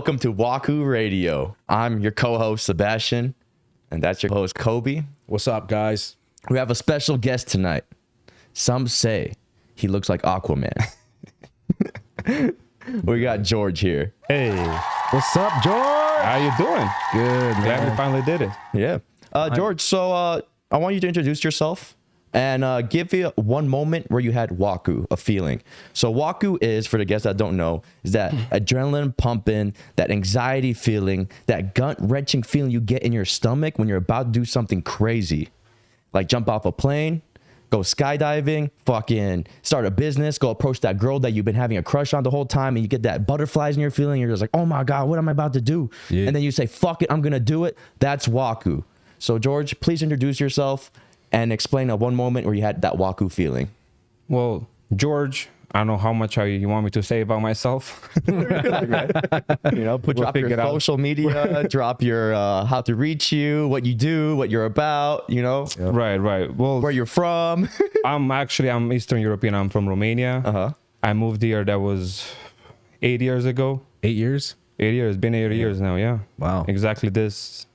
Welcome to WAKURADIO. I'm your co-host Sebastian, and that's your host Coby. What's up, guys? We have a special guest tonight. Some say he looks like Aquaman. We got George here. Hey, What's up, George? how you doing? Good, Glad we man. finally did it. Yeah. George, so I want you to introduce yourself and give you one moment where you had Waku, a feeling. So Waku is, for the guests that don't know, is that adrenaline pumping, that anxiety feeling, that gut-wrenching feeling you get in your stomach when you're about to do something crazy. Like jump off a plane, go skydiving, fucking start a business, go approach that girl that you've been having a crush on the whole time, and you get that butterflies in your feeling. You're just like, oh my God, what am I about to do? Yeah. And then you say, fuck it, I'm going to do it. That's Waku. So George, please introduce yourself and explain a one moment where you had that Waku feeling. Well, George, I don't know how much you want me to say about myself. You know, drop your figure it out. social media, drop your how to reach you, what you do, what you're about, you know, Right. Well, where you're from. I'm Eastern European. I'm from Romania. Uh-huh. I moved here. That was 8 years ago. 8 years? 8 years. Been 8 years now. Yeah. Wow. Exactly this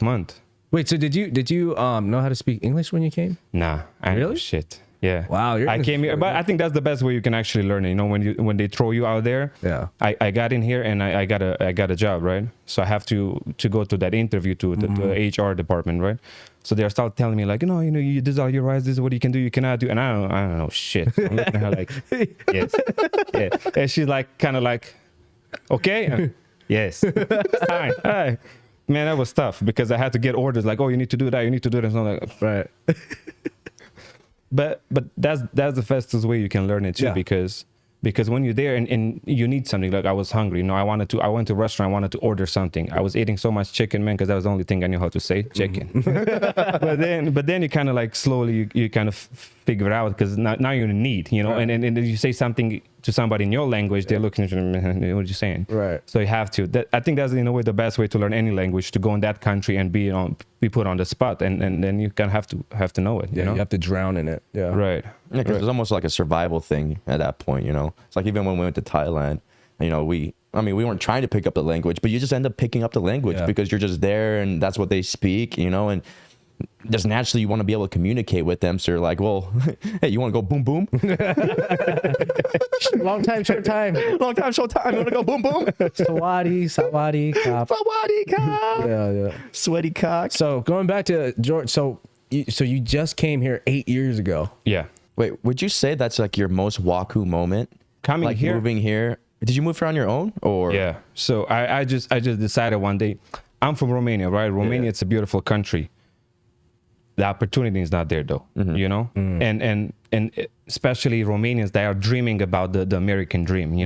month. Wait, so did you know how to speak English when you came? Nah. I know Really? shit. Yeah. Wow, you're I came here, but I think that's the best way you can actually learn it. You know, when they throw you out there. Yeah. I got in here and I got a job, right? So I have to go to that interview to the HR department, right? So they start telling me like, this is all your rights. This is what you can do, you cannot do, and I don't know shit. I'm looking at her like, yes, yeah. And she's like, kind of like, okay, yes, fine, all right. Man, that was tough because I had to get orders like, oh, you need to do that, you need to do this. And I'm like, Right. But that's the fastest way you can learn it too, Yeah. because when you're there and you need something, like I was hungry, I went to a restaurant, I wanted to order something. I was eating so much chicken, man, because that was the only thing I knew how to say, chicken. but then you kind of like slowly you kind of figure it out because now you're in need, Right. and then you say something to somebody in your language, they're looking at you, what are you saying? Right. So you have to. I think that's in a way the best way to learn any language, to go in that country and be put on the spot, and then you kind of have to know it. Yeah, you know? you have to drown in it. Yeah. Right. Yeah, because it's almost like a survival thing at that point, you know. It's like even when we went to Thailand, we weren't trying to pick up the language, but you just end up picking up the language Yeah. because you're just there and that's what they speak, and just naturally you want to be able to communicate with them. So you're like, well, hey, you want to go boom boom? Long time, short time. Long time, short time. You want to go boom boom? Sawadee, cop. Sawadee cock. Yeah. Sweaty cock. So going back to George, so you just came here 8 years ago. Yeah. Wait, would you say that's like your most Waku moment? Coming like here. moving here? Did you move here on your own or? Yeah. So I just decided one day. I'm from Romania, right? Romania, it's a beautiful country. The opportunity is not there though, and especially Romanians, they are dreaming about the American dream,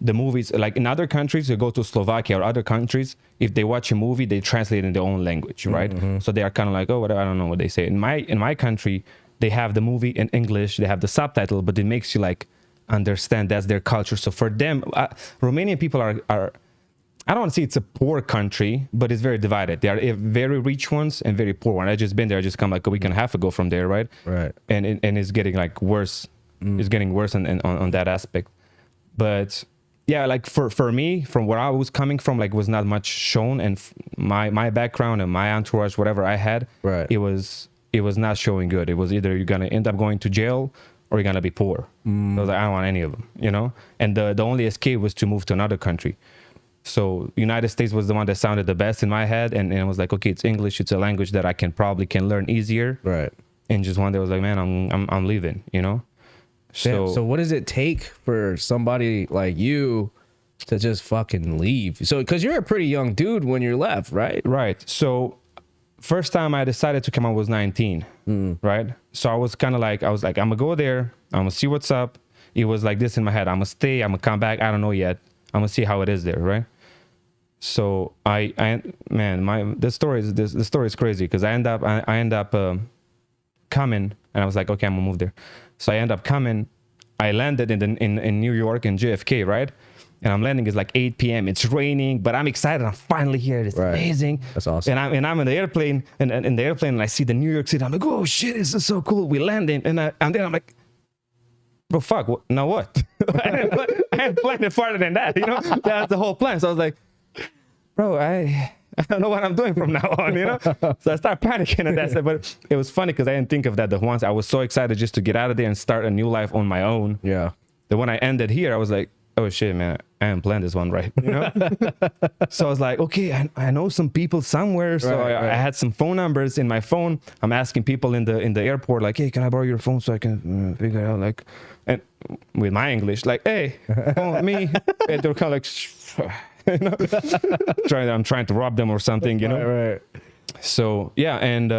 the movies, like in other countries, you go to Slovakia or other countries, if they watch a movie, they translate it in their own language, right? So they are kind of like, oh, whatever, I don't know what they say. In my country, they have the movie in English, they have the subtitle, but it makes you like understand that's their culture. So for them, Romanian people are I don't want to say it's a poor country, but it's very divided. There are very rich ones and very poor ones. I just been there. I just come like a week and a half ago from there, right? Right. And it's getting like worse. It's getting worse on that aspect. But yeah, like for me, from where I was coming from, like was not much shown, and my background and my entourage, whatever I had, Right. it was not showing good. It was either you're gonna end up going to jail or you're gonna be poor. So I was like, I don't want any of them, And the only escape was to move to another country. So United States was the one that sounded the best in my head, and I was like, okay, it's English, it's a language that I can learn easier. Right. And just one day I was like, man, I'm leaving, So what does it take for somebody like you to just fucking leave? So because you're a pretty young dude when you left, right? Right. So first time I decided to come out was 19, right? So I was kind of like, I'm gonna go there, I'm gonna see what's up. It was like this in my head, I'm gonna stay, I'm gonna come back, I don't know yet. I'm gonna see how it is there, right? So the story is crazy because I end up coming, and I was like, okay, I'm gonna move there. So I end up coming. I landed in New York in JFK, right? And I'm landing. It's like 8 p.m. It's raining, but I'm excited. I'm finally here. It's Right. amazing. That's awesome. And I'm in the airplane, and in the airplane, and I see the New York City. I'm like, oh shit, this is so cool. We landing, and then I'm like, bro, fuck. Now what? I hadn't planned it farther than that. That's the whole plan. So I was like, bro, I don't know what I'm doing from now on, you know? So I started panicking at that. But it was funny because I didn't think of that. The once I was so excited just to get out of there and start a new life on my own. Yeah. That when I ended here, I was like, oh shit, man, I didn't plan this one right, you know? So I was like, okay, I know some people somewhere. So I had some phone numbers in my phone. I'm asking people in the airport, like, hey, can I borrow your phone so I can figure out, like, and with my English, like, hey, phone me. And they're kind of like, you know? I'm trying to rob them or something, you know? Right. So yeah, and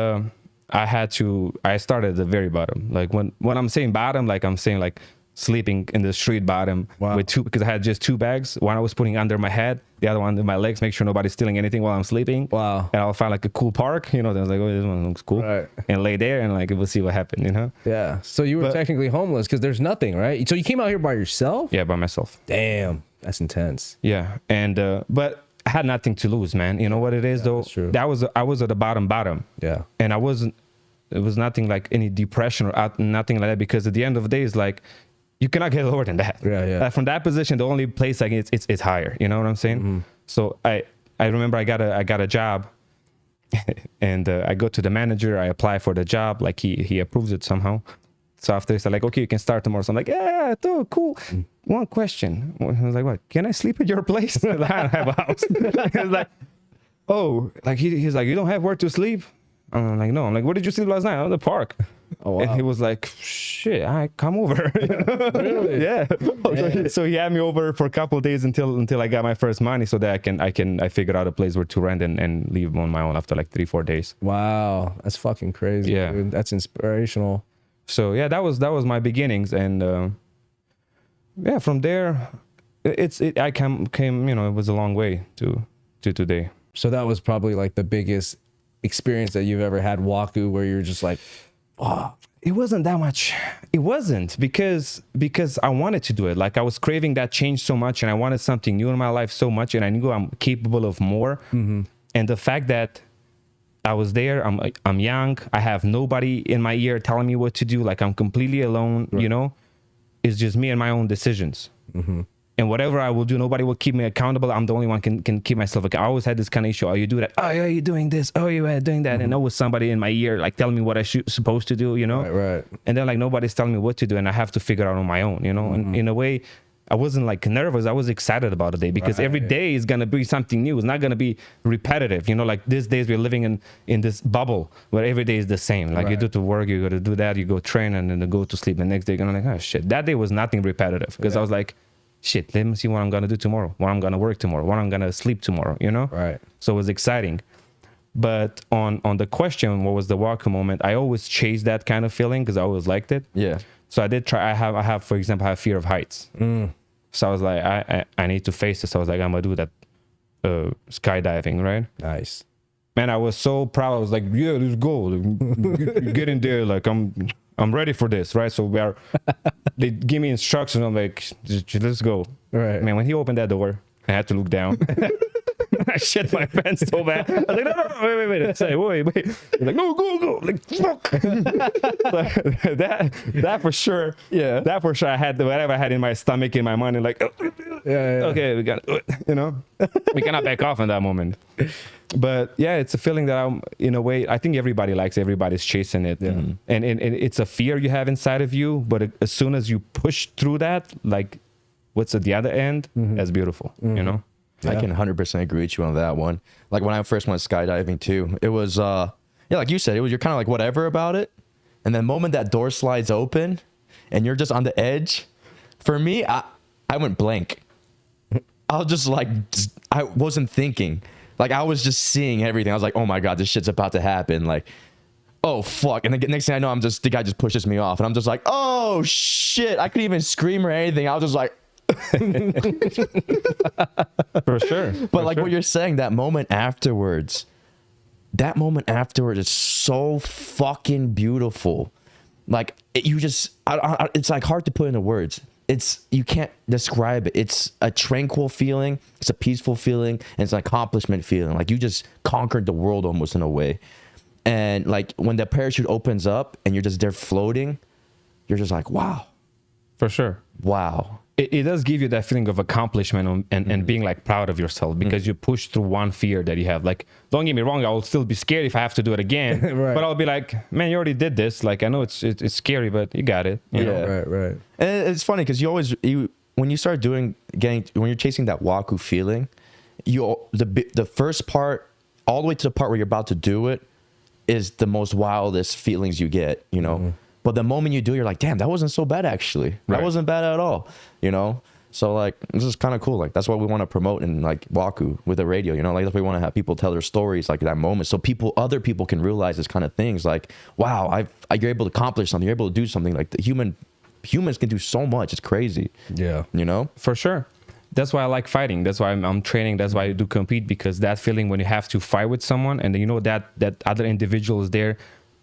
I started at the very bottom. Like when I'm saying bottom, like I'm saying like sleeping in the street bottom with two, because I had just 2 bags. One I was putting under my head, the other one under my legs, make sure nobody's stealing anything while I'm sleeping. Wow. And I'll find like a cool park, you know, then I was like, oh, this one looks cool. Right. And lay there and like, we'll see what happened, you know? Yeah. So you were technically homeless because there's nothing, right? So you came out here by yourself? Yeah, by myself. Damn. That's intense. Yeah. And, but I had nothing to lose, man. You know what it is though? That's true. I was at the bottom. Yeah. And it was nothing like any depression or nothing like that, because at the end of the day, it's like, you cannot get lower than that. Yeah, yeah. From that position, the only place like it's higher. You know what I'm saying? Mm-hmm. So I remember I got a job, and I go to the manager. I apply for the job. Like he approves it somehow. So after they said like, okay, you can start tomorrow. So I'm like, yeah, cool. Mm-hmm. One question. I was like, what? Can I sleep at your place? I don't have a house. He was like, oh, like he's like, you don't have where to sleep? I'm like, no. I'm like, where did you sleep last night? Oh, the park. Oh, wow. And he was like, shit, I come over. Really? Yeah. So he had me over for a couple of days until I got my first money, so that I figured out a place where to rent and leave on my own after like 3-4 days. That's fucking crazy. Yeah, dude. That's inspirational. So yeah, that was my beginnings, and yeah, from there, I came. You know, it was a long way to today. So that was probably like the biggest experience that you've ever had, Waku, where you're just like, oh. It wasn't that much. It wasn't because I wanted to do it. Like I was craving that change so much, and I wanted something new in my life so much, and I knew I'm capable of more. Mm-hmm. And the fact that I was there, I'm young, I have nobody in my ear telling me what to do. Like I'm completely alone. Right. You know, it's just me and my own decisions. Mm-hmm. And whatever I will do, nobody will keep me accountable. I'm the only one can keep myself accountable. I always had this kind of issue. Oh, you do that. Oh, yeah, you're doing this. Oh, you're doing that. Mm-hmm. And always somebody in my ear, like telling me what I supposed to do, you know? Right. And then like nobody's telling me what to do, and I have to figure out on my own, you know? Mm-hmm. And in a way, I wasn't like nervous. I was excited about the day, because every day is going to be something new. It's not going to be repetitive. You know, like these days we're living in this bubble where every day is the same. Like you do to work, you got to do that, you go train, and then go to sleep. The next day you're going to like, oh shit. That day was nothing repetitive, because I was like, shit, let me see what I'm going to do tomorrow, what I'm going to work tomorrow, what I'm going to sleep tomorrow, you know? Right. So it was exciting. But on the question, what was the Waku moment, I always chased that kind of feeling because I always liked it. Yeah. So I did try. I have, for example, I have fear of heights. Mm. So I was like, I need to face this. So I was like, I'm going to do that skydiving, right? Nice. Man, I was so proud. I was like, yeah, let's go. Get in there. Like, I'm ready for this, right? So they give me instructions. I'm like, let's go. Right. Man, when he opened that door, I had to look down. I shit my pants so bad. I was like, no, wait. I say, wait. He's like, no, go. Like, fuck. So that for sure. Yeah. That for sure. I had whatever I had in my stomach, in my mind, and like, okay, we got, you know, we cannot back off in that moment. But yeah, it's a feeling that I'm, in a way, I think everybody likes, everybody's chasing it. Yeah. And it's a fear you have inside of you. But as soon as you push through that, like what's at the other end, that's beautiful, you know? Yeah. I can 100% agree with you on that one. Like when I first went skydiving too, it was, yeah, like you said, you're kind of like whatever about it. And the moment that door slides open and you're just on the edge, for me, I went blank. I was just like, I wasn't thinking. Like I was just seeing everything. I was like, oh my God, this shit's about to happen. Like, oh fuck. And the next thing I know, the guy just pushes me off and I'm just like, oh shit. I couldn't even scream or anything. I was just like, for sure. But like what you're saying, that moment afterwards is so fucking beautiful. Like it's like hard to put into words. You can't describe it. It's a tranquil feeling, it's a peaceful feeling, and it's an accomplishment feeling. Like you just conquered the world almost in a way. And like when the parachute opens up and you're just there floating, you're just like, wow. For sure. Wow. it does give you that feeling of accomplishment and being like proud of yourself because you push through one fear that you have. Like, don't get me wrong, I will still be scared if I have to do it again. Right. But I'll be like, man, you already did this. Like, I know it's scary, but you got it. You know? Right. And it's funny because when you start when you're chasing that Waku feeling, the first part all the way to the part where you're about to do it is the most wildest feelings you get, you know. But the moment you do, you're like, damn, that wasn't so bad actually. That wasn't bad at all, you know. So like, this is kind of cool. Like, that's what we want to promote in like Waku with the radio, you know. Like, that's what we want to have people tell their stories, like that moment, so other people can realize this kind of things. Like, wow, you're able to accomplish something. You're able to do something. Like humans can do so much. It's crazy. Yeah, you know, for sure. That's why I like fighting. That's why I'm training. That's why I do compete, because that feeling when you have to fight with someone and you know that other individual is there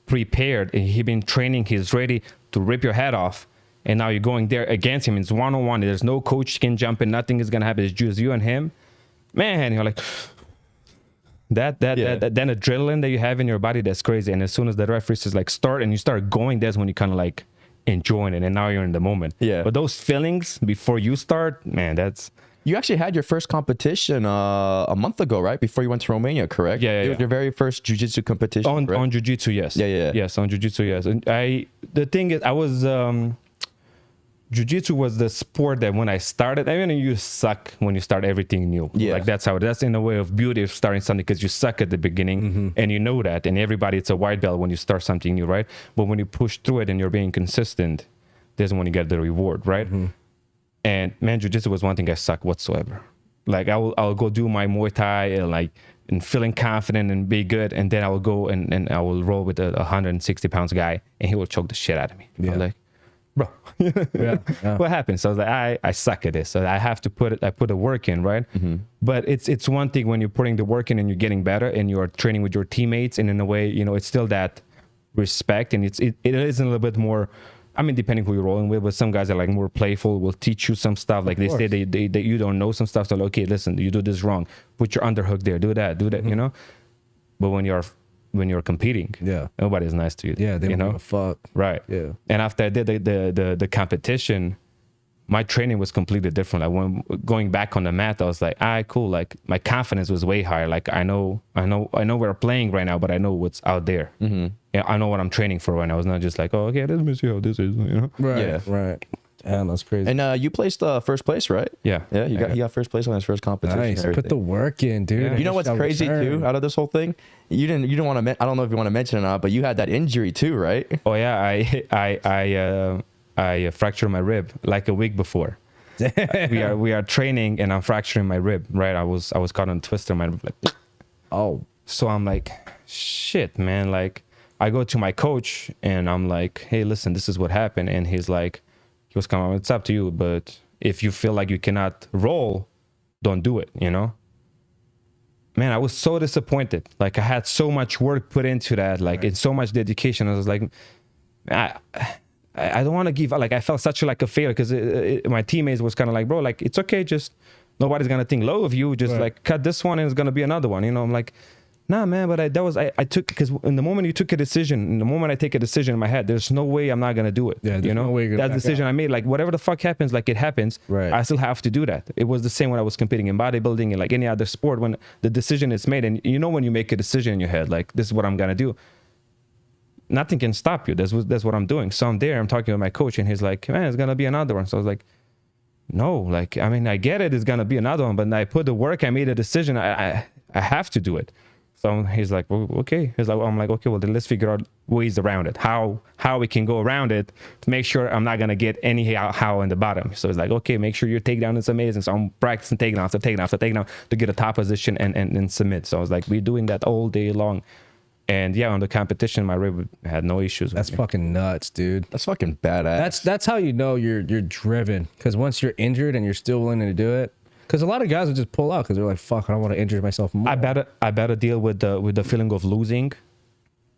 prepared and he's been training, he's ready to rip your head off, and now you're going there against him. It's one-on-one. There's no coach can jump in. Nothing is gonna happen. It's just you and him. Man, you're like that adrenaline that you have in your body, that's crazy. And as soon as the referee says like start and you start going, that's when you kind of like enjoying it, and now you're in the moment. Yeah. But those feelings before you start, man, you actually had your first competition a month ago, right? Before you went to Romania, correct? Yeah. Your very first jiu-jitsu competition on jiu-jitsu, yes. Yeah. Yes, on jiu-jitsu, yes. And the thing is, I was jiu-jitsu was the sport that when I started, I mean, you suck when you start everything new. Yeah. Like that's in a way of beauty of starting something, because you suck at the beginning and you know that, and everybody, it's a white belt when you start something new, right? But when you push through it and you're being consistent, that's when you get the reward, right? And man, jiu-jitsu was one thing I suck whatsoever. Like I'll go do my Muay Thai and feeling confident and be good, and then I will go and I will roll with a 160 pounds guy and he will choke the shit out of me. I'm like, bro, what happened? So I was like, I suck at this. So I have to put the work in, right? But it's one thing when you're putting the work in and you're getting better and you're training with your teammates, and in a way, you know, it's still that respect, and it is a little bit more, I mean, depending who you're rolling with, but some guys are like more playful, will teach you some stuff. Like they say they you don't know some stuff. So like, okay, listen, you do this wrong. Put your underhook there. Do that, you know? But when you're competing, nobody's nice to you. Yeah, they don't give a fuck. Right. Yeah. And after I did the competition, my training was completely different. Like when going back on the mat, I was like, cool. Like my confidence was way higher. Like I know we're playing right now, but I know what's out there. Yeah, I know what I'm training for right now. It's not just like, oh, okay, let me see how this is, you know? Right. Damn, that's crazy. And you placed first place, right? Yeah. He got first place on his first competition. Nice. Put the work in, dude. Yeah. You know what's crazy too out of this whole thing? You didn't want to. I don't know if you want to mention it or not, but you had that injury too, right? Oh yeah, I fractured my rib like a week before. we are training and I'm fracturing my rib. Right. I was caught on a twister. My rib, like, so I'm like, shit, man. Like I go to my coach and I'm like, hey, listen, this is what happened. And he was kind of, it's up to you, but if you feel like you cannot roll, don't do it, you know? Man, I was so disappointed. Like I had so much work put into that, like it's so much dedication. I was like, I don't want to give, like I felt such like a failure, because my teammates was kind of like, bro, like it's okay, just nobody's gonna think low of you, just like cut this one and it's gonna be another one, you know? I'm like, nah, man, but I took, because in the moment you took a decision, in the moment I take a decision in my head, there's no way I'm not gonna do it. Yeah, you know, no way that decision I made, like whatever the fuck happens, like it happens. Right. I still have to do that. It was the same when I was competing in bodybuilding and like any other sport. When the decision is made, and you know when you make a decision in your head, like this is what I'm gonna do, nothing can stop you. That's what I'm doing. So I'm there, I'm talking with my coach, and he's like, man, it's gonna be another one. So I was like, no, like I mean, I get it, it's gonna be another one, but I put the work, I made a decision, I have to do it. So he's like, well, okay. I'm like, okay, well, then let's figure out ways around it. How we can go around it to make sure I'm not going to get any how in the bottom. So it's like, okay, make sure your takedown is amazing. So I'm practicing takedown after takedown to get a top position and submit. So I was like, we're doing that all day long. And yeah, on the competition, my rib had no issues. That's fucking nuts, dude. That's fucking badass. That's how you know you're driven. Because once you're injured and you're still willing to do it, because a lot of guys will just pull out because they're like, "Fuck, I don't want to injure myself more." I better deal with the feeling of losing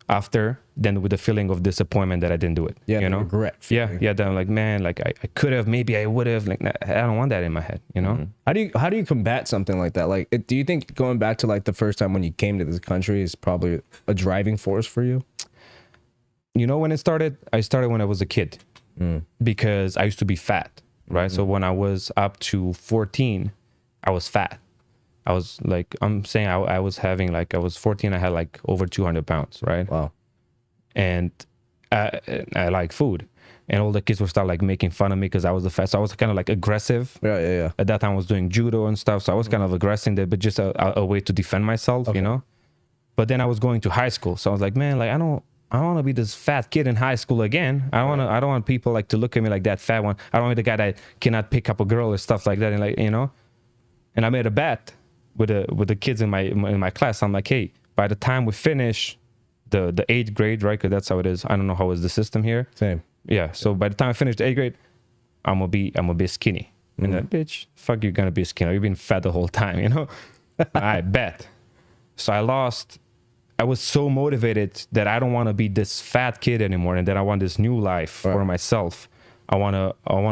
after than with the feeling of disappointment that I didn't do it. Yeah, you know, regret. Feeling. Yeah. Then I'm like, man, like I could have, maybe I would have. Like, I don't want that in my head. You know. How do you combat something like that? Like, do you think going back to like the first time when you came to this country is probably a driving force for you? You know, when it started, I started when I was a kid because I used to be fat. right? So when I was up to 14, I was fat. I was like, I'm saying I was having like, I was 14, I had like over 200 pounds, right? Wow. And I like food. And all the kids would start like making fun of me because I was the fat. So I was kind of like aggressive. Yeah. At that time I was doing judo and stuff. So I was kind of aggressive there, but just a way to defend myself, you know? But then I was going to high school. So I was like, man, like I don't want to be this fat kid in high school again. I don't want people like to look at me like that fat one. I don't want to be the guy that cannot pick up a girl or stuff like that. And like, you know, and I made a bet with the kids in my class. I'm like, hey, by the time we finish the 8th grade, right? Cause that's how it is. I don't know how is the system here. Same. Yeah. So by the time I finish the 8th grade, I'm gonna be skinny. And that bitch, fuck, you're gonna be skinny. You've been fat the whole time, you know? I bet. So I was so motivated that I don't want to be this fat kid anymore, and that I want this new life for myself. I want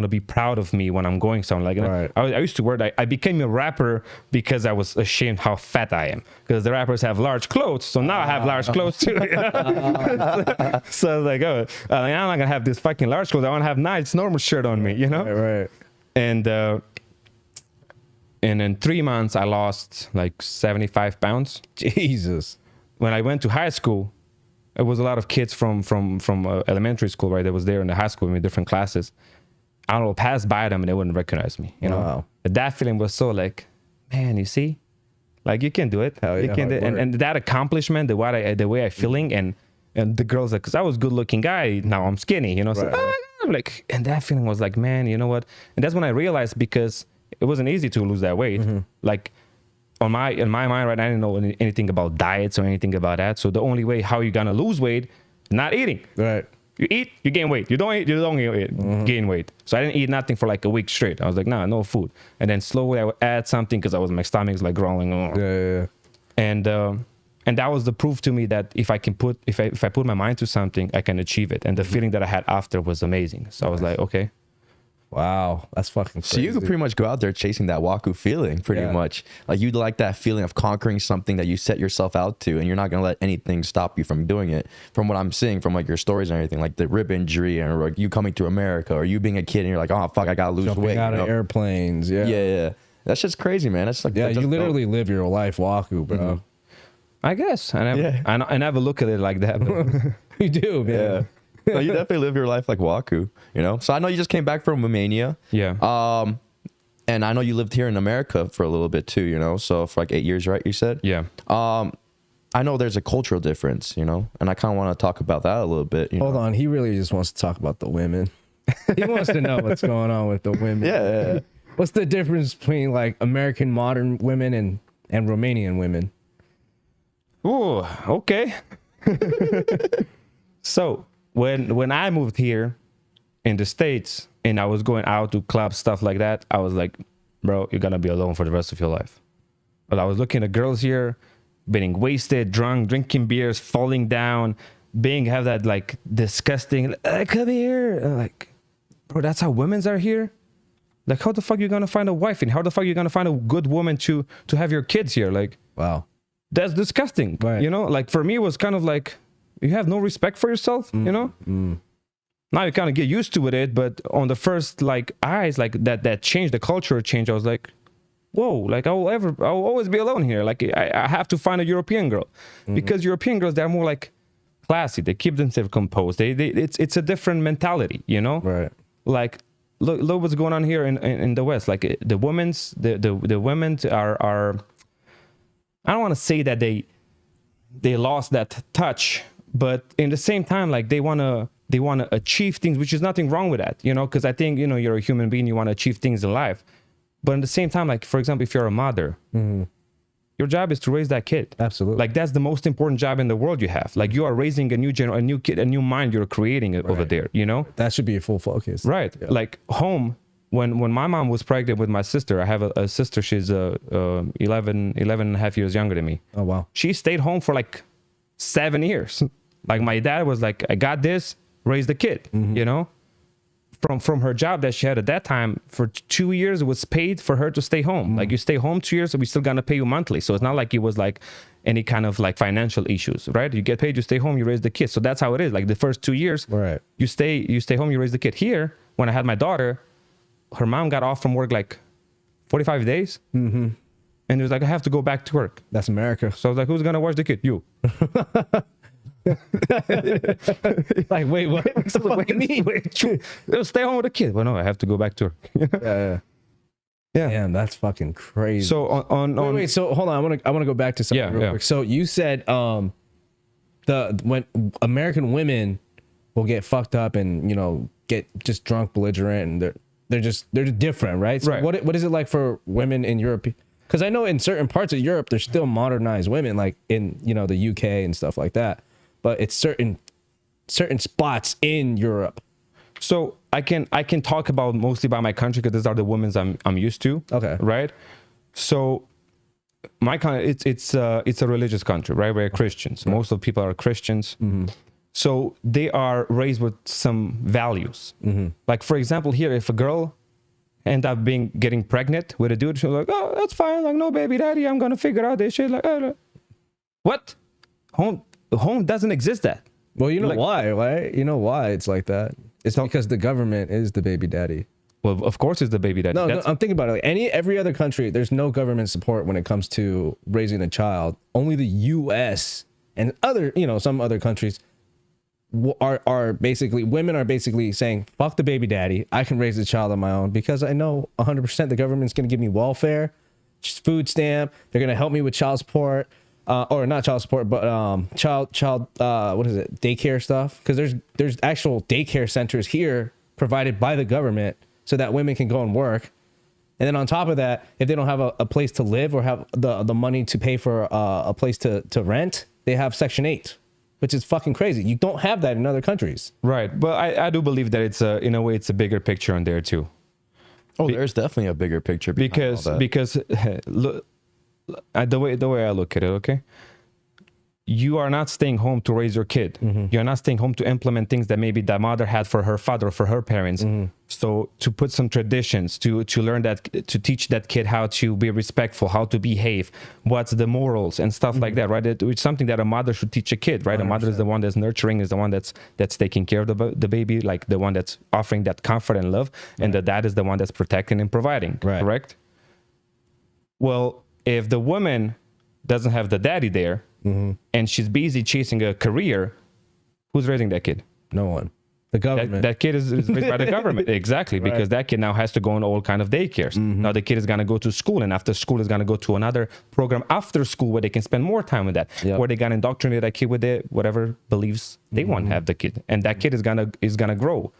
to be proud of me when I'm going somewhere. Like I used to wear. I became a rapper because I was ashamed how fat I am. Because the rappers have large clothes, so now I have large clothes too. You know? So I was like, oh, I'm not gonna have this fucking large clothes. I want to have nice normal shirt on me. You know? Right. And in 3 months, I lost like 75 pounds. Jesus. When I went to high school, it was a lot of kids from elementary school, right? That was there in the high school in different classes. I don't know, pass by them and they wouldn't recognize me, you know? Wow. But that feeling was so like, man, you see? Like, you can do it. Hell yeah, you can do it. And that accomplishment, the way I feeling, and the girls, like, because I was a good looking guy, now I'm skinny, you know? So I'm like, and that feeling was like, man, you know what? And that's when I realized, because it wasn't easy to lose that weight. Like, in my mind, right, I didn't know anything about diets or anything about that. So the only way how you're gonna lose weight, not eating. Right. You eat, you gain weight. You don't eat, you don't gain weight. So I didn't eat nothing for like a week straight. I was like, nah, no food. And then slowly I would add something because my stomach's like growling. Yeah. And that was the proof to me that if I put my mind to something, I can achieve it. And the feeling that I had after was amazing. So I was like, okay. Wow, that's fucking crazy. So you could pretty much go out there chasing that Waku feeling, pretty much. Like, you'd like that feeling of conquering something that you set yourself out to, and you're not gonna let anything stop you from doing it. From what I'm seeing, from like your stories and everything, like the rib injury, and like you coming to America, or you being a kid and you're like, oh fuck, I gotta lose Jumping weight. out of airplanes, yeah. That's just crazy, man. That's like, you literally live your life, Waku, bro. I guess. I never look at it like that. But You do, man. Yeah. No, you definitely live your life like Waku, you know? So I know you just came back from Romania. Yeah. And I know you lived here in America for a little bit too, you know? So for like 8 years, right, you said? Yeah. I know there's a cultural difference, you know? And I kind of want to talk about that a little bit. Hold on. He really just wants to talk about the women. He wants to know what's going on with the women. Yeah. What's the difference between like American modern women and Romanian women? Oh, okay. So when I moved here in the States and I was going out to clubs, stuff like that, I was like, bro, you're gonna be alone for the rest of your life. But I was looking at girls here being wasted, drunk, drinking beers, falling down, have that like disgusting, come here. Like, bro, that's how women's are here? Like, how the fuck you gonna find a wife, and how the fuck you gonna find a good woman to have your kids here? Like, wow, that's disgusting. Right. You know, like for me it was kind of like, you have no respect for yourself, you know? Now you kind of get used to it, but on the first like eyes, like that change, the culture change, I was like, whoa, like I'll always be alone here. Like I have to find a European girl, because European girls, they're more like classy. They keep themselves composed. It's a different mentality, you know? Right. Like look what's going on here in the West. Like the women are, I don't want to say that they lost that touch, but in the same time, like they want to achieve things, which is nothing wrong with that, you know, because I think, you know, you're a human being, you want to achieve things in life. But at the same time, like, for example, if you're a mother, your job is to raise that kid. Absolutely. Like, that's the most important job in the world you have. Like, you are raising a new kid, a new mind you're creating over there, you know? That should be a full focus. Right. Yeah. Like, home, when my mom was pregnant with my sister, I have a sister, she's 11 and a half years younger than me. Oh, wow. She stayed home for like 7 years. Like, my dad was like, I got this, raise the kid, you know? From her job that she had at that time, for 2 years, it was paid for her to stay home. Like, you stay home 2 years, so we still gonna pay you monthly. So it's not like it was like any kind of like financial issues, right? You get paid, you stay home, you raise the kid. So that's how it is. Like the first 2 years, right? You stay home, you raise the kid. Here, when I had my daughter, her mom got off from work like 45 days. Mm-hmm. And he was like, I have to go back to work. That's America. So I was like, who's going to watch the kid? You. Like, wait, what? What do you mean? Stay home with the kid. Well, no, I have to go back to work. Yeah. Damn, that's fucking crazy. So wait, so hold on. I want to go back to something real quick. So you said when American women will get fucked up and, you know, get just drunk, belligerent, and they're different, right? So right. What is it like for women in Europe? Because I know in certain parts of Europe there's still modernized women, like in, you know, the UK and stuff like that. But it's certain spots in Europe. So I can talk about mostly about my country because these are the women's I'm used to. Okay. Right. So my country, it's a religious country, right? We're Christians. Most of the people are Christians. Mm-hmm. So they are raised with some values. Mm-hmm. Like, for example, here, if a girl end up getting pregnant with a dude, she's like, oh, that's fine. Like, no, baby daddy, I'm gonna figure out this shit. Like, what? Home doesn't exist. That. Well, you know why, right? You know why it's like that. It's because the government is the baby daddy. Well, of course, it's the baby daddy. No, I'm thinking about it. Like every other country, there's no government support when it comes to raising a child. Only the U.S. and some other countries are basically, women are basically saying, fuck the baby daddy. I can raise a child on my own because I know 100% the government's going to give me welfare, food stamp. They're going to help me with child support. Or not child support, but child what is it, daycare stuff, because there's actual daycare centers here provided by the government so that women can go and work. And then on top of that, if they don't have a place to live or have the money to pay for a place to rent, they have Section 8, which is fucking crazy. You don't have that in other countries. Right, but I do believe that it's in a way it's a bigger picture on there too. Oh, there's definitely a bigger picture because look, the way I look at it, okay, you are not staying home to raise your kid. Mm-hmm. You're not staying home to implement things that maybe the mother had for her father or for her parents. Mm-hmm. So to put some traditions, to learn that, to teach that kid how to be respectful, how to behave, what's the morals and stuff like that, right? It's something that a mother should teach a kid, right? 100%. A mother is the one that's nurturing, is the one that's taking care of the baby, like the one that's offering that comfort and love, and the dad is the one that's protecting and providing, correct? Well, if the woman doesn't have the daddy there, and she's busy chasing a career, who's raising that kid? No one. The government. That kid is raised by the government. Exactly, because that kid now has to go on all kind of daycares. Now the kid is going to go to school, and after school is going to go to another program after school where they can spend more time with that, where they going to indoctrinate that kid with whatever beliefs they want to have the kid. And that kid is gonna grow.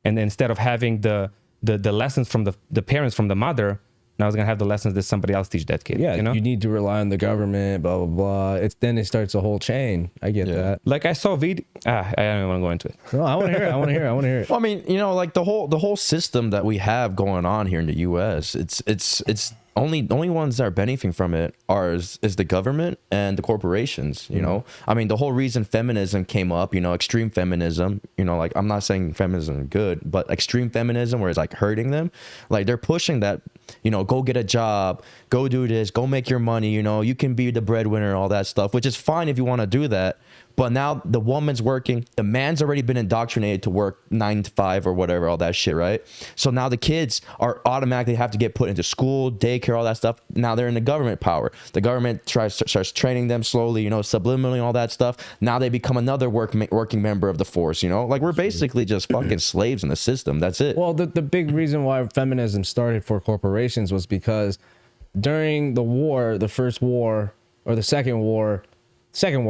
And instead of having the lessons from the parents, from the mother, now it's gonna have the lessons that somebody else teach that kid. Yeah, you need to rely on the government, blah blah blah. Then it starts a whole chain. I get that. Like I saw video. I don't want to go into it. No, I want to hear it. I want to hear it. Well, I mean, like the whole system that we have going on here in the U.S. It's only ones that are benefiting from it is the government and the corporations. You know, I mean, the whole reason feminism came up, extreme feminism. Like I'm not saying feminism is good, but extreme feminism where it's like hurting them, like they're pushing that. Go get a job, go do this, go make your money. You can be the breadwinner, all that stuff, which is fine if you want to do that. But now the woman's working, the man's already been indoctrinated to work 9 to 5 or whatever, all that shit, right? So now the kids are automatically have to get put into school, daycare, all that stuff. Now they're in the government power. The government starts training them slowly, subliminally, all that stuff. Now they become another working member of the force, like we're basically just fucking slaves in the system. That's it. Well, the big reason why feminism started for corporations was because during the war, the first war or the second war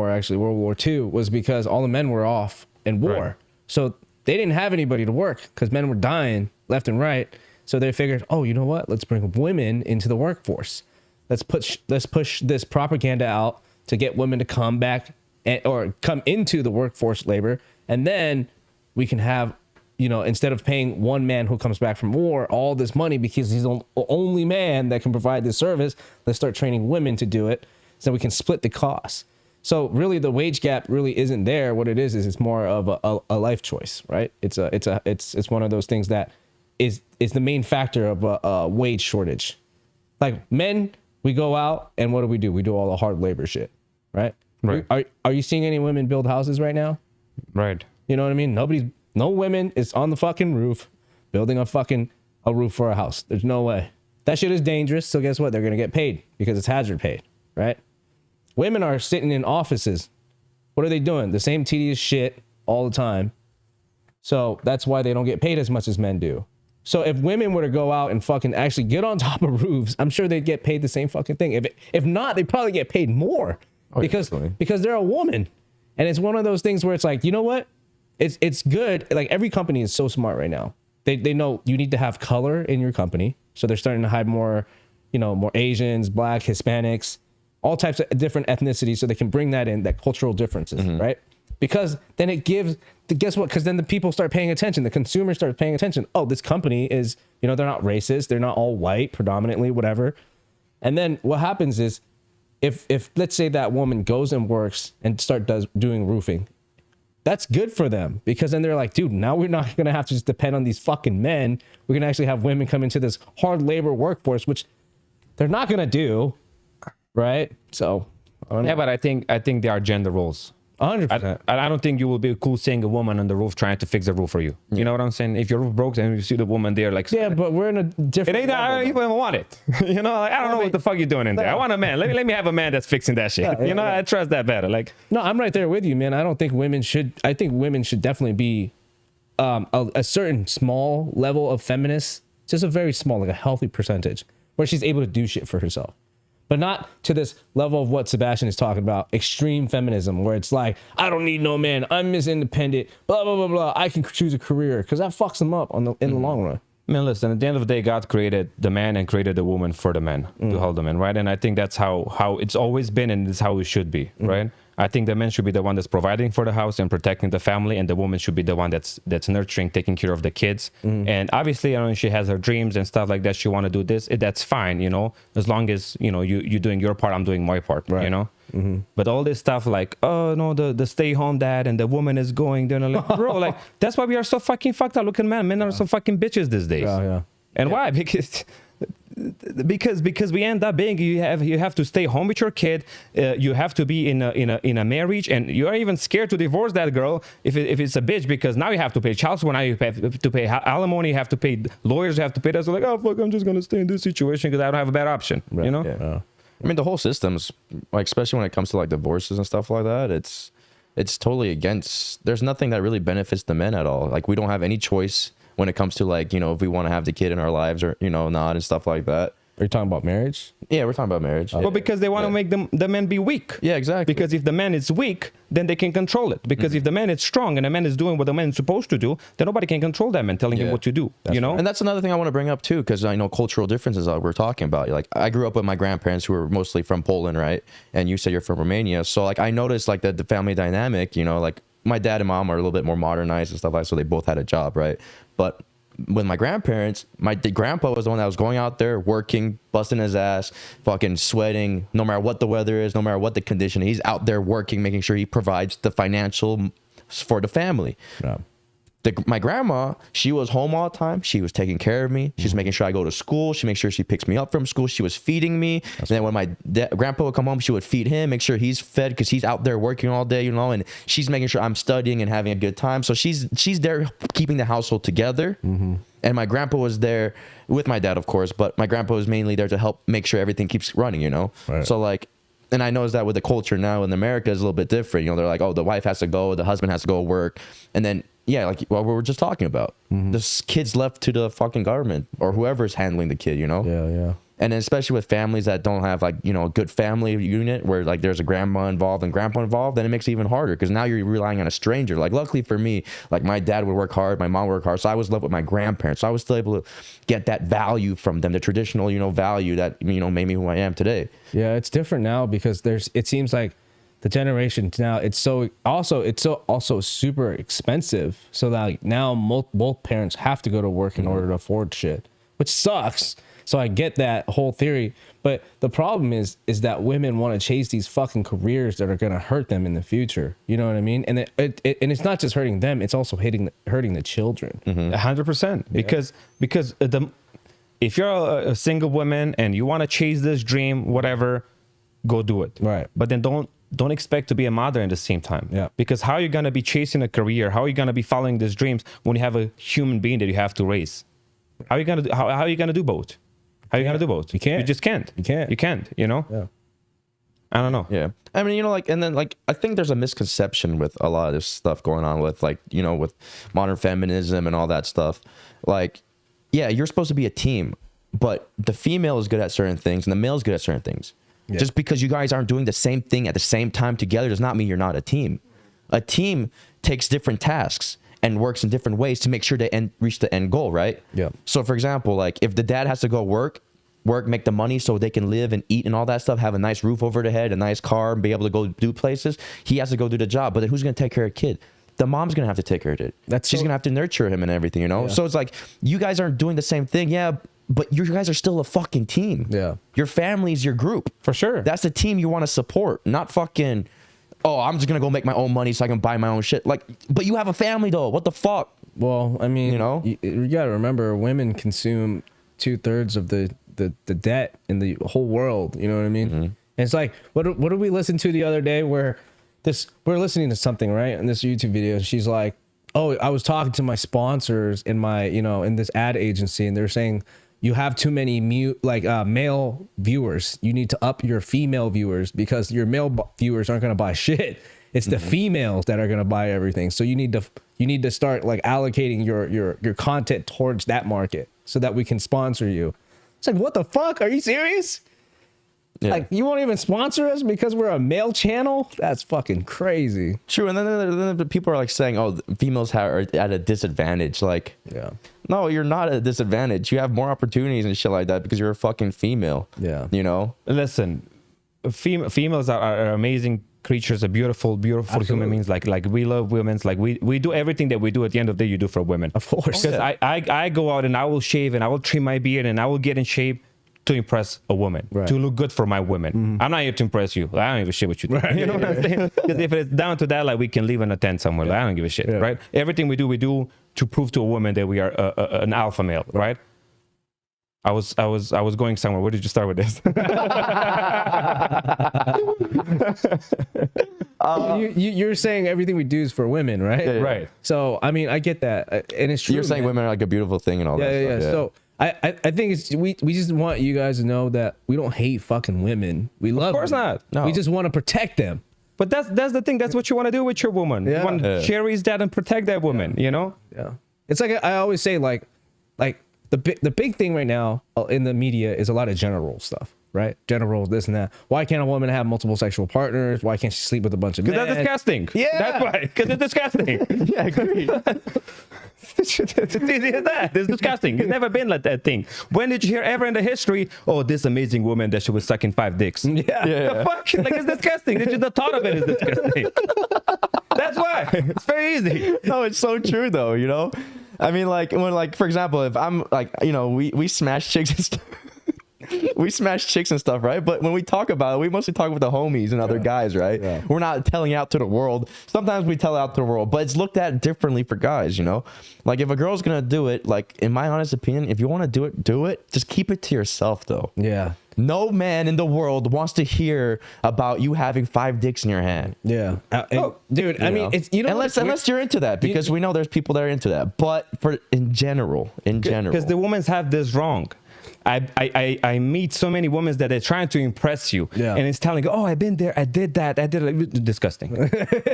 actually, World War II, was because all the men were off in war. Right. So they didn't have anybody to work because men were dying left and right. So they figured, oh, you know what? Let's bring women into the workforce. Let's push this propaganda out to get women to come back or come into the workforce labor. And then we can have, instead of paying one man who comes back from war all this money because he's the only man that can provide this service, let's start training women to do it so we can split the costs. So really, the wage gap really isn't there. What it is it's more of a life choice, right? It's one of those things that is the main factor of a wage shortage. Like men, we go out and what do? We do all the hard labor shit, right? Right. Are you seeing any women build houses right now? Right. You know what I mean? No women is on the fucking roof building a fucking a roof for a house. There's no way. That shit is dangerous. So guess what? They're gonna get paid because it's hazard paid, right? Women are sitting in offices. What are they doing? The same tedious shit all the time. So that's why they don't get paid as much as men do. So if women were to go out and fucking actually get on top of roofs, I'm sure they'd get paid the same fucking thing. If not, they'd probably get paid more because they're a woman. And it's one of those things where it's like, you know what? It's good. Like every company is so smart right now. They know you need to have color in your company. So they're starting to hire more, more Asians, Black, Hispanics, all types of different ethnicities. So they can bring that in, that cultural differences, right? Because then it gives, guess what? Because then the people start paying attention. The consumer starts paying attention. Oh, this company is, they're not racist. They're not all white, predominantly, whatever. And then what happens is if let's say that woman goes and works and doing roofing, that's good for them because then they're like, dude, now we're not going to have to just depend on these fucking men. We're going to actually have women come into this hard labor workforce, which they're not going to do. Right. So, yeah, but I think there are gender roles. 100%. I don't think you will be cool seeing a woman on the roof trying to fix the roof for you. You know what I'm saying? If your roof broke and you see the woman there, like, yeah, but we're in a different. It ain't. I don't even want it. I don't know what the fuck you're doing in there. I want a man. Let me have a man that's fixing that shit. I trust that better. Like, no, I'm right there with you, man. I don't think women should. I think women should definitely be a certain small level of feminist, just a very small, like a healthy percentage, where she's able to do shit for herself. But not to this level of what Sebastian is talking about, extreme feminism, where it's like, I don't need no man, I'm Miss Independent, blah, blah, blah, blah. I can choose a career, because that fucks them up in the long run. Man, listen, at the end of the day, God created the man and created the woman for the man, to hold the man, right? And I think that's how it's always been, and it's how it should be, right? I think the man should be the one that's providing for the house and protecting the family, and the woman should be the one that's nurturing, taking care of the kids. And obviously, she has her dreams and stuff like that. She want to do this. That's fine, as long as you doing your part, I'm doing my part, right. But all this stuff like, oh no, the stay home dad and the woman is going there, like, bro, like that's why we are so fucking fucked up. Look at men are so fucking bitches these days. And why? Because we end up being you have to stay home with your kid, you have to be in a marriage, and you are even scared to divorce that girl if it's a bitch, because now you have to pay child support, now you have to pay alimony, you have to pay lawyers, you have to pay that. So like, oh fuck, I'm just gonna stay in this situation because I don't have a better option. I mean, the whole system's like, especially when it comes to like divorces and stuff like that, it's totally against. There's nothing that really benefits the men at all. Like, we don't have any choice when it comes to like, if we want to have the kid in our lives or, not, and stuff like that. Are you talking about marriage? Yeah, we're talking about marriage. Well, because they want to make the men be weak. Yeah, exactly. Because if the man is weak, then they can control it. Because if the man is strong and the man is doing what the man is supposed to do, then nobody can control that man, telling him what to do. And that's another thing I want to bring up too, because I know cultural differences that we're talking about. Like, I grew up with my grandparents who were mostly from Poland, right? And you said you're from Romania. So like, I noticed like the family dynamic, like my dad and mom are a little bit more modernized and stuff like that, so they both had a job, right? But with my grandparents, my grandpa was the one that was going out there working, busting his ass, fucking sweating, no matter what the weather is, no matter what the condition. He's out there working, making sure he provides the financial for the family. Yeah. My grandma, she was home all the time. She was taking care of me. She's making sure I go to school. She makes sure she picks me up from school. She was feeding me. And then when my grandpa would come home, she would feed him, make sure he's fed, because he's out there working all day, and she's making sure I'm studying and having a good time. So she's there keeping the household together. And my grandpa was there with my dad, of course, but my grandpa was mainly there to help make sure everything keeps running, Right. So like, and I noticed that with the culture now in America is a little bit different. They're like, oh, the wife has to go, the husband has to go work. And then, yeah, like what we were just talking about. This kid's left to the fucking government or whoever's handling the kid, Yeah. And then especially with families that don't have like, a good family unit where like there's a grandma involved and grandpa involved, then it makes it even harder because now you're relying on a stranger. Like, luckily for me, like my dad would work hard, my mom would work hard. So I was left with my grandparents. So I was still able to get that value from them, the traditional, value that, made me who I am today. Yeah, it's different now because it seems like the generation now, it's also super expensive. So that like now both parents have to go to work in order to afford shit, which sucks. So I get that whole theory, but the problem is that women want to chase these fucking careers that are going to hurt them in the future. You know what I mean? And and it's not just hurting them; it's also hurting the children. 100%. Because if you're a single woman and you want to chase this dream, whatever, go do it. Right. But then don't expect to be a mother at the same time. Yeah. Because how are you going to be chasing a career? How are you going to be following these dreams when you have a human being that you have to raise? How are you gonna do, how are you gonna do both? How are you gonna do both? You can't. You just can't. You can't. You can't. You know. Yeah. I don't know. Yeah. I mean, you know, like, and then like, I think there's a misconception with a lot of this stuff going on with, like, you know, with modern feminism and all that stuff. Like, yeah, you're supposed to be a team, but the female is good at certain things and the male is good at certain things. Yeah. Just because you guys aren't doing the same thing at the same time together does not mean you're not a team. A team takes different tasks and works in different ways to make sure they reach the end goal, right? Yeah. So, for example, like, if the dad has to go work, make the money so they can live and eat and all that stuff, have a nice roof over their head, a nice car, and be able to go do places, he has to go do the job. But then who's going to take care of the kid? The mom's going to have to take care of it. She's going to have to nurture him and everything, you know? Yeah. So it's like, you guys aren't doing the same thing. Yeah, but you guys are still a fucking team. Yeah. Your family's your group. For sure. That's the team you want to support, not fucking, oh, I'm just going to go make my own money so I can buy my own shit. Like, but you have a family, though. What the fuck? Well, I mean, you know, you got to remember, women consume 2/3 of the debt in the whole world. You know what I mean? And it's like, what did we listen to the other day where we're listening to something, right? In this YouTube video, and she's like, oh, I was talking to my sponsors in my, you know, in this ad agency, and they're saying, you have too many male viewers. You need to up your female viewers because your male viewers aren't going to buy shit. It's the females that are going to buy everything. So you need to start like allocating your content towards that market so that we can sponsor you. It's like, what the fuck? Are you serious? Yeah. Like, you won't even sponsor us because we're a male channel? That's fucking crazy. True. And then the people are like saying, oh, females are at a disadvantage. Like, yeah. No, you're not at a disadvantage. You have more opportunities and shit like that because you're a fucking female. Yeah. You know? Listen, females are amazing creatures, a beautiful human beings. Like we love women. Like we do everything that we do at the end of the day, you do for women. Of course. Because I go out and I will shave and I will trim my beard and I will get in shape to impress a woman, right, to look good for my women. I'm not here to impress you. Like, I don't give a shit what you do. Right. You know what I'm saying? Because if it's down to that, like, we can live in a tent somewhere. Like, I don't give a shit, right? Everything we do to prove to a woman that we are an alpha male, right? I was going somewhere. Where did you start with this? You're saying everything we do is for women, right? Yeah. Right. So, I mean, I get that. And it's true. You're saying women are like a beautiful thing and all that stuff. Yeah. So I think it's we just want you guys to know that we don't hate fucking women. We love them. Of course not. No. We just want to protect them. But that's the thing. That's what you want to do with your woman. Yeah. You want to cherish that and protect that woman, you know? Yeah. It's like I always say, like the big thing right now in the media is a lot of gender role stuff, right? Gender roles, this and that. Why can't a woman have multiple sexual partners? Why can't she sleep with a bunch of men? Because that's disgusting. Yeah. That's why. Because it's disgusting. Yeah, I agree. It's easy as that. It's disgusting. It's never been like that thing. When did you hear ever in the history, oh, this amazing woman that she was sucking 5 dicks? Yeah. The fuck? Like, it's disgusting. It's just the thought of it is disgusting. That's why. It's very easy. No, it's so true though, you know? I mean, like, when, like, for example, if I'm like, you know, we smash chicks and stuff. We smash chicks and stuff, right? But when we talk about it, we mostly talk with the homies and other guys, right? Yeah. We're not telling out to the world. Sometimes we tell out to the world, but it's looked at differently for guys, you know? Like, if a girl's gonna do it, like, in my honest opinion, if you want to do it, do it. Just keep it to yourself, though. Yeah. No man in the world wants to hear about you having 5 dicks in your hand. Yeah. Dude, I mean, it's, you know, unless you're into that, because we know there's people that are into that. But in general. Because the women have this wrong. I meet so many women that are trying to impress you, and it's telling, oh, I've been there, I did that, I did it. Disgusting.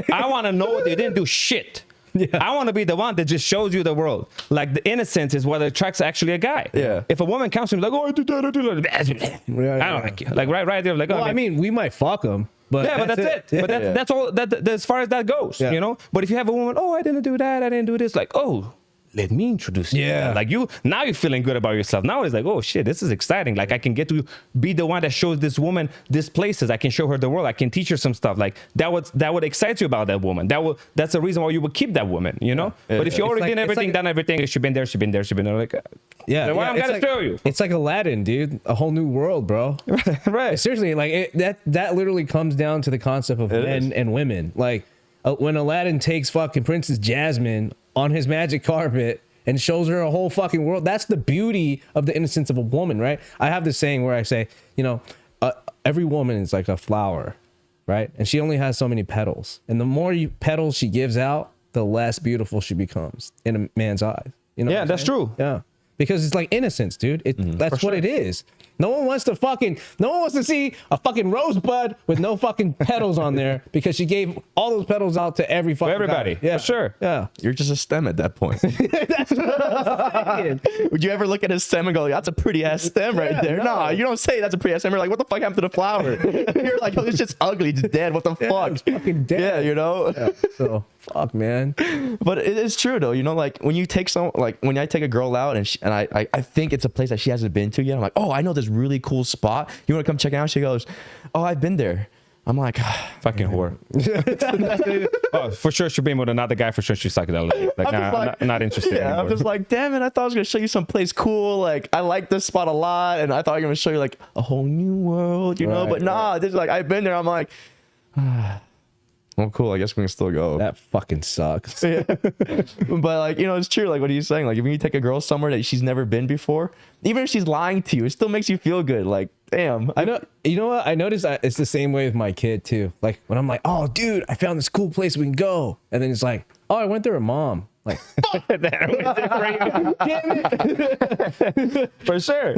I want to know they didn't do shit. Yeah. I want to be the one that just shows you the world. Like, the innocence is what attracts actually a guy. Yeah. If a woman comes to me like, oh, I did that, I don't like you. Like, right there, like, well, I mean, we might fuck them. But yeah, but that's it. But that's all. That as far as that goes, you know. But if you have a woman, oh, I didn't do that, I didn't do this, like, oh, let me introduce you. Yeah. Like, now you're feeling good about yourself. Now it's like, oh shit, this is exciting. Like, I can get to be the one that shows this woman these places. I can show her the world. I can teach her some stuff. Like, that would excite you about that woman. That's the reason why you would keep that woman, you know? But if you already did everything, done everything, she been there, like, why I'm gonna show you. It's like Aladdin, dude. A whole new world, bro. Right. Seriously, like, that literally comes down to the concept of men and women. Like, when Aladdin takes fucking Princess Jasmine on his magic carpet and shows her a whole fucking world. That's the beauty of the innocence of a woman, right? I have this saying where I say, you know, every woman is like a flower, right? And she only has so many petals. And the more petals she gives out, the less beautiful she becomes in a man's eyes. You know? Yeah, that's true. Yeah. because it's like innocence, dude. That's what it is. No one wants to see a fucking rosebud with no fucking petals on there because she gave all those petals out to every fucking everybody. guy. Yeah, for sure. Yeah. You're just a stem at that point. That's what I'm saying. Would you ever look at a stem and go, that's a pretty ass stem right there? no. Nah, you don't say that's a pretty ass stem. You're like, what the fuck happened to the flower? You're like, oh, it's just ugly. It's dead. What the fuck? It's fucking dead. Yeah, you know? Yeah, so fuck, man. But it is true though, you know, like when you take when I take a girl out and I think it's a place that she hasn't been to yet. I'm like, oh, I know this really cool spot. You want to come check it out? She goes, oh, I've been there. I'm like, fucking whore. Oh, for sure she'll be with another guy. For sure she's psychedelic. Like, I'm not interested yeah, anymore. I'm just like, damn it, I thought I was gonna show you some place cool. Like, I like this spot a lot, and I thought I was gonna show you like a whole new world, you know. But nah, this is like I've been there. I'm like, well, cool. I guess we can still go. That fucking sucks. Yeah. But like, you know, it's true. Like, what are you saying? Like, if you take a girl somewhere that she's never been before, even if she's lying to you, it still makes you feel good. Like, damn. I know. You know what? I noticed that it's the same way with my kid too. Like when I'm like, oh, dude, I found this cool place we can go, and then it's like, oh, I went there with mom. Like, fuck that. Damn it. For sure.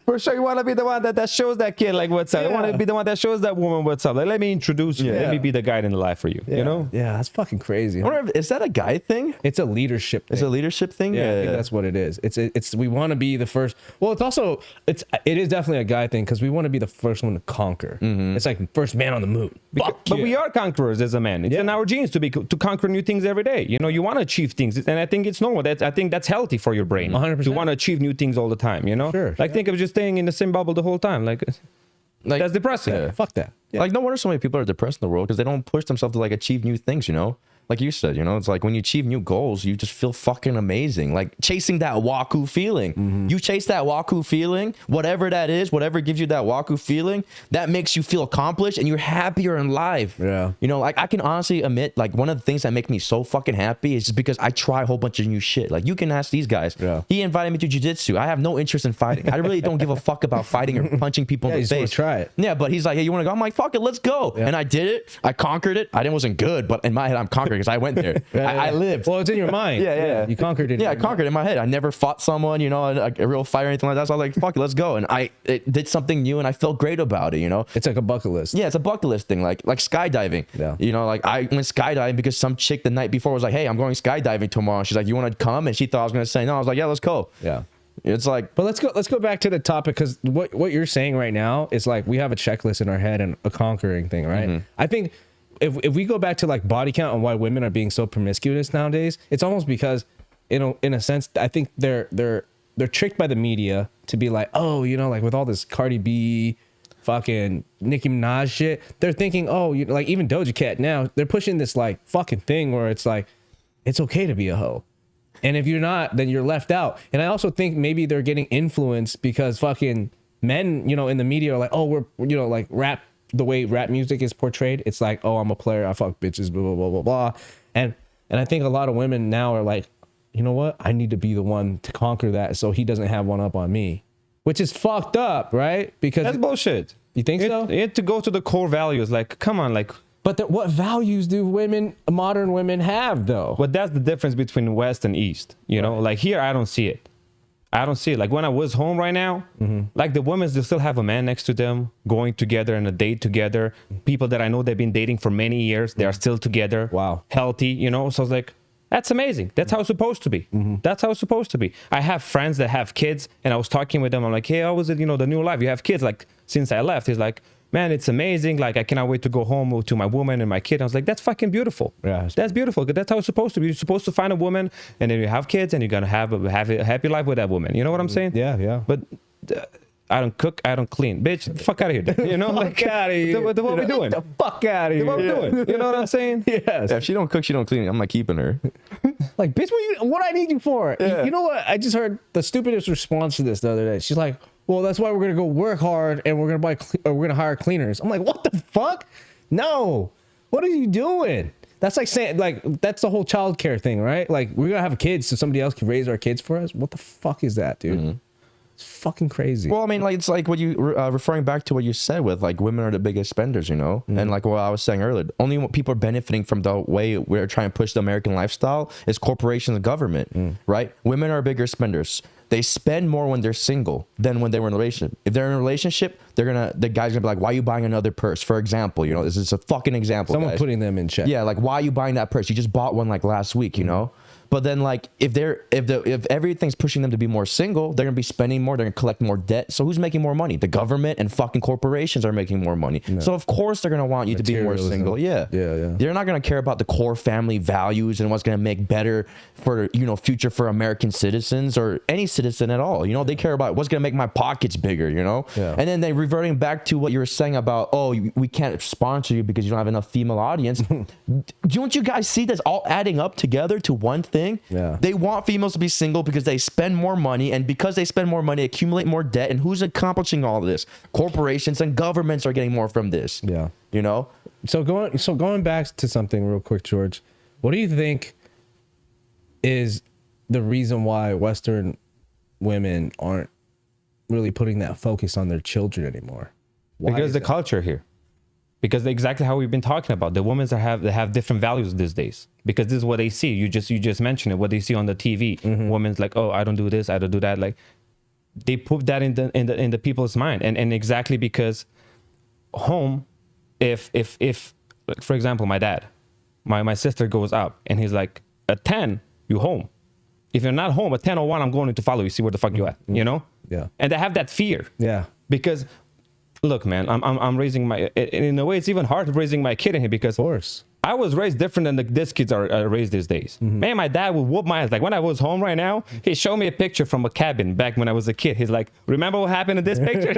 For sure. You want to be the one that shows that kid like what's up. You want to be the one that shows that woman what's up. Like, let me introduce you. Let me be the guide in the life for you. You know? Yeah, that's fucking crazy. I wonder is that a guy thing? It's a leadership thing. It's a leadership thing? Yeah, I think that's what it is. It's we want to be the first. Well, it is definitely a guy thing because we want to be the first one to conquer. It's like first man on the moon. But we are conquerors as a man. It's in our genes to conquer new things every day. You know, you want to achieve things, and I think it's normal. I think that's healthy for your brain. 100%. To want to achieve new things all the time. You know, Sure. Like think of just staying in the same bubble the whole time. Like that's depressing. Yeah. Fuck that. Yeah. Like, no wonder so many people are depressed in the world because they don't push themselves to like achieve new things, you know? Like you said, you know, it's like when you achieve new goals, you just feel fucking amazing. Like chasing that Waku feeling. You chase that Waku feeling, whatever that is, whatever gives you that Waku feeling, that makes you feel accomplished and you're happier in life. Yeah. You know, like I can honestly admit, like one of the things that make me so fucking happy is just because I try a whole bunch of new shit. Like you can ask these guys. Yeah. He invited me to jiu-jitsu. I have no interest in fighting. I really don't give a fuck about fighting or punching people in the you just wanna face. try it. Yeah, but he's like, hey, you want to go? I'm like, fuck it, let's go. And I did it. I conquered it. I wasn't good, but in my head, I'm conquering because I went there. I lived. Well, it's in your mind. Yeah. You conquered it. Yeah, I conquered it in my head. I never fought someone, you know, a real fight or anything like that. So I was like, fuck it, let's go. And it did something new and I felt great about it, you know? It's like a bucket list. Yeah, it's a bucket list thing, like skydiving. Yeah. You know, like I went skydiving because some chick the night before was like, hey, I'm going skydiving tomorrow. She's like, you want to come? And she thought I was going to say no. I was like, yeah, let's go. Yeah. It's like, But let's go back to the topic because what you're saying right now is like we have a checklist in our head and a conquering thing, right? I think if we go back to like body count and why women are being so promiscuous nowadays, it's almost because in a sense I think they're tricked by the media to be like, oh, you know, like with all this Cardi B, fucking Nicki Minaj shit, they're thinking, oh, you know, like even Doja Cat now, they're pushing this like fucking thing where it's like it's okay to be a hoe. And if you're not, then you're left out. And I also think maybe they're getting influenced because fucking men, you know, in the media are like, oh, we're, you know, like rap, the way rap music is portrayed. It's like, oh, I'm a player. I fuck bitches, blah, blah, blah, blah, blah. And I think a lot of women now are like, you know what? I need to be the one to conquer that so he doesn't have one up on me, which is fucked up, right? Because That's bullshit. You think so? You have to go to the core values. Like, come on, like. But what values do modern women have though? But that's the difference between West and East. You know, like here, I don't see it. I don't see it. Like when I was home right now, like the women, they still have a man next to them, going together on a date together. People that I know they've been dating for many years, they are still together. Wow. Healthy, you know? So I was like, that's amazing. That's how it's supposed to be. That's how it's supposed to be. I have friends that have kids and I was talking with them. I'm like, hey, how was it, you know, the new life? You have kids. Like since I left, he's like, man, it's amazing. Like, I cannot wait to go home to my woman and my kid. I was like, that's fucking beautiful. Yeah. That's beautiful. That's how it's supposed to be. You're supposed to find a woman and then you have kids and you're going to have a happy life with that woman. You know what I'm saying? Yeah. But I don't cook. I don't clean. Bitch, the fuck out of here. You know? Fuck out of here. What we doing? Get the fuck out of here. What we doing? You know what I'm saying? Yes. yeah, if she don't cook, she don't clean. I'm not keeping her. Like, bitch, what I need you for? Yeah. You know what? I just heard the stupidest response to this the other day. She's like, well, that's why we're going to go work hard and we're going to hire cleaners. I'm like, what the fuck? No. What are you doing? That's like saying, like, that's the whole childcare thing, right? Like, we're going to have kids so somebody else can raise our kids for us. What the fuck is that, dude? It's fucking crazy. Well, I mean, like it's like what you referring back to what you said with like women are the biggest spenders, you know, and like what I was saying earlier, only what people are benefiting from the way we're trying to push the American lifestyle is corporations and government, right? Women are bigger spenders. they spend more when they're single than when they were in a relationship. If they're in a relationship, the guy's gonna be like, why are you buying another purse? For example, you know, this is a fucking example. Someone guys. putting them in check. Yeah, like, why are you buying that purse? You just bought one like last week, you know? But then, like, if everything's pushing them to be more single, they're gonna be spending more. They're gonna collect more debt. So who's making more money? The government and fucking corporations are making more money. No. So of course they're gonna want you to be more single. Yeah, They're not gonna care about the core family values and what's gonna make better for, you know, future for American citizens or any citizen at all. You know, they care about what's gonna make my pockets bigger. You know, and then they reverting back to what you were saying about, oh, we can't sponsor you because you don't have enough female audience. Don't you guys see this all adding up together to one thing? Yeah. They want females to be single because they spend more money, and because they spend more money, accumulate more debt. And who's accomplishing all of this? Corporations and governments are getting more from this. Yeah. You know? So going back to something real quick, George, what do you think is the reason why Western women aren't really putting that focus on their children anymore? Why because the culture here. Because exactly how we've been talking about, the women they have different values these days. Because this is what they see. You just mentioned it. What they see on the TV. Women's like, oh, I don't do this, I don't do that. Like, they put that in the people's mind, and exactly because home, if like, for example, my dad, my sister goes up and he's like, at 10 you home. If you're not home at 10:01, I'm going to follow you, see where the fuck you at. You know? Yeah. And they have that fear. Yeah. Because look, man, I'm raising in a way, it's even hard raising my kid in here because of course I was raised different than these kids are raised these days. Man, my dad would whoop my ass. Like when I was home right now, he showed me a picture from a cabin back when I was a kid. He's like, remember what happened in this picture?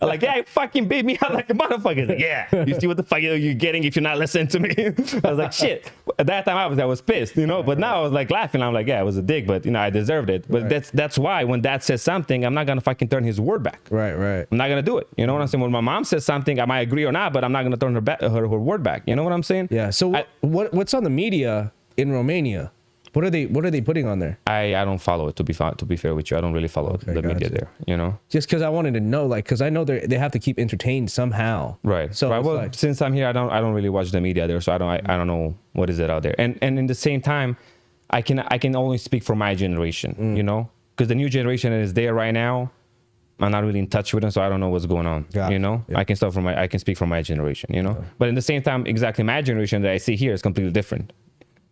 like, yeah, you fucking beat me out like a motherfucker. Like, yeah, you see what the fuck you're getting if you're not listening to me? I was like, shit. At that time I was pissed, you know, but now I was like laughing. I'm like, yeah, it was a dig, but you know, I deserved it. But that's why when dad says something, I'm not going to fucking turn his word back. Right. I'm not going to do it. You know what I'm saying? When my mom says something, I might agree or not, but I'm not going to turn her word back. You know what I'm saying? Yeah. So what's on the media in Romania? What are they putting on there? I don't follow it, to be fair with you. I don't really follow the media there, you know? Just because I wanted to know, like, because I know they have to keep entertained somehow. Right. So well, like, since I'm here, I don't really watch the media there, so I don't know what is it out there. And in the same time, I can only speak for my generation, you know? Because the new generation that is there right now, I'm not really in touch with them, so I don't know what's going on. You know, I can speak from my generation. You know, but in the same time, exactly my generation that I see here is completely different.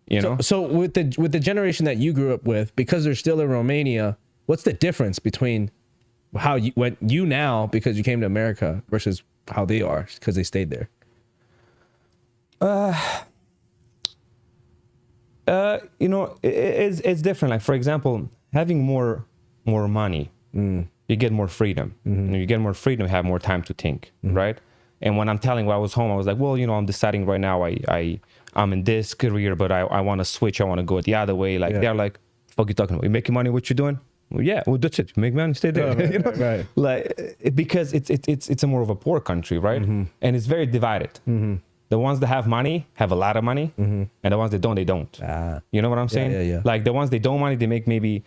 You know, so with the generation that you grew up with, because they're still in Romania, what's the difference between how you now because you came to America versus how they are because they stayed there? You know, it's different. Like for example, having more money. You get more freedom. You get more freedom, have more time to think, right? And when I'm telling when I was home, I was like, well, you know, I'm deciding right now I'm in this career, but I want to switch. I want to go the other way. Like they're like, fuck you talking about? You making money? What you doing? Well, yeah, well, that's it. You make money, stay there. Right, you know? right. Like because it's a more of a poor country, right? And it's very divided. The ones that have money have a lot of money, and the ones that don't, they don't. You know what I'm saying? Yeah. Like the ones that don't money, they make maybe.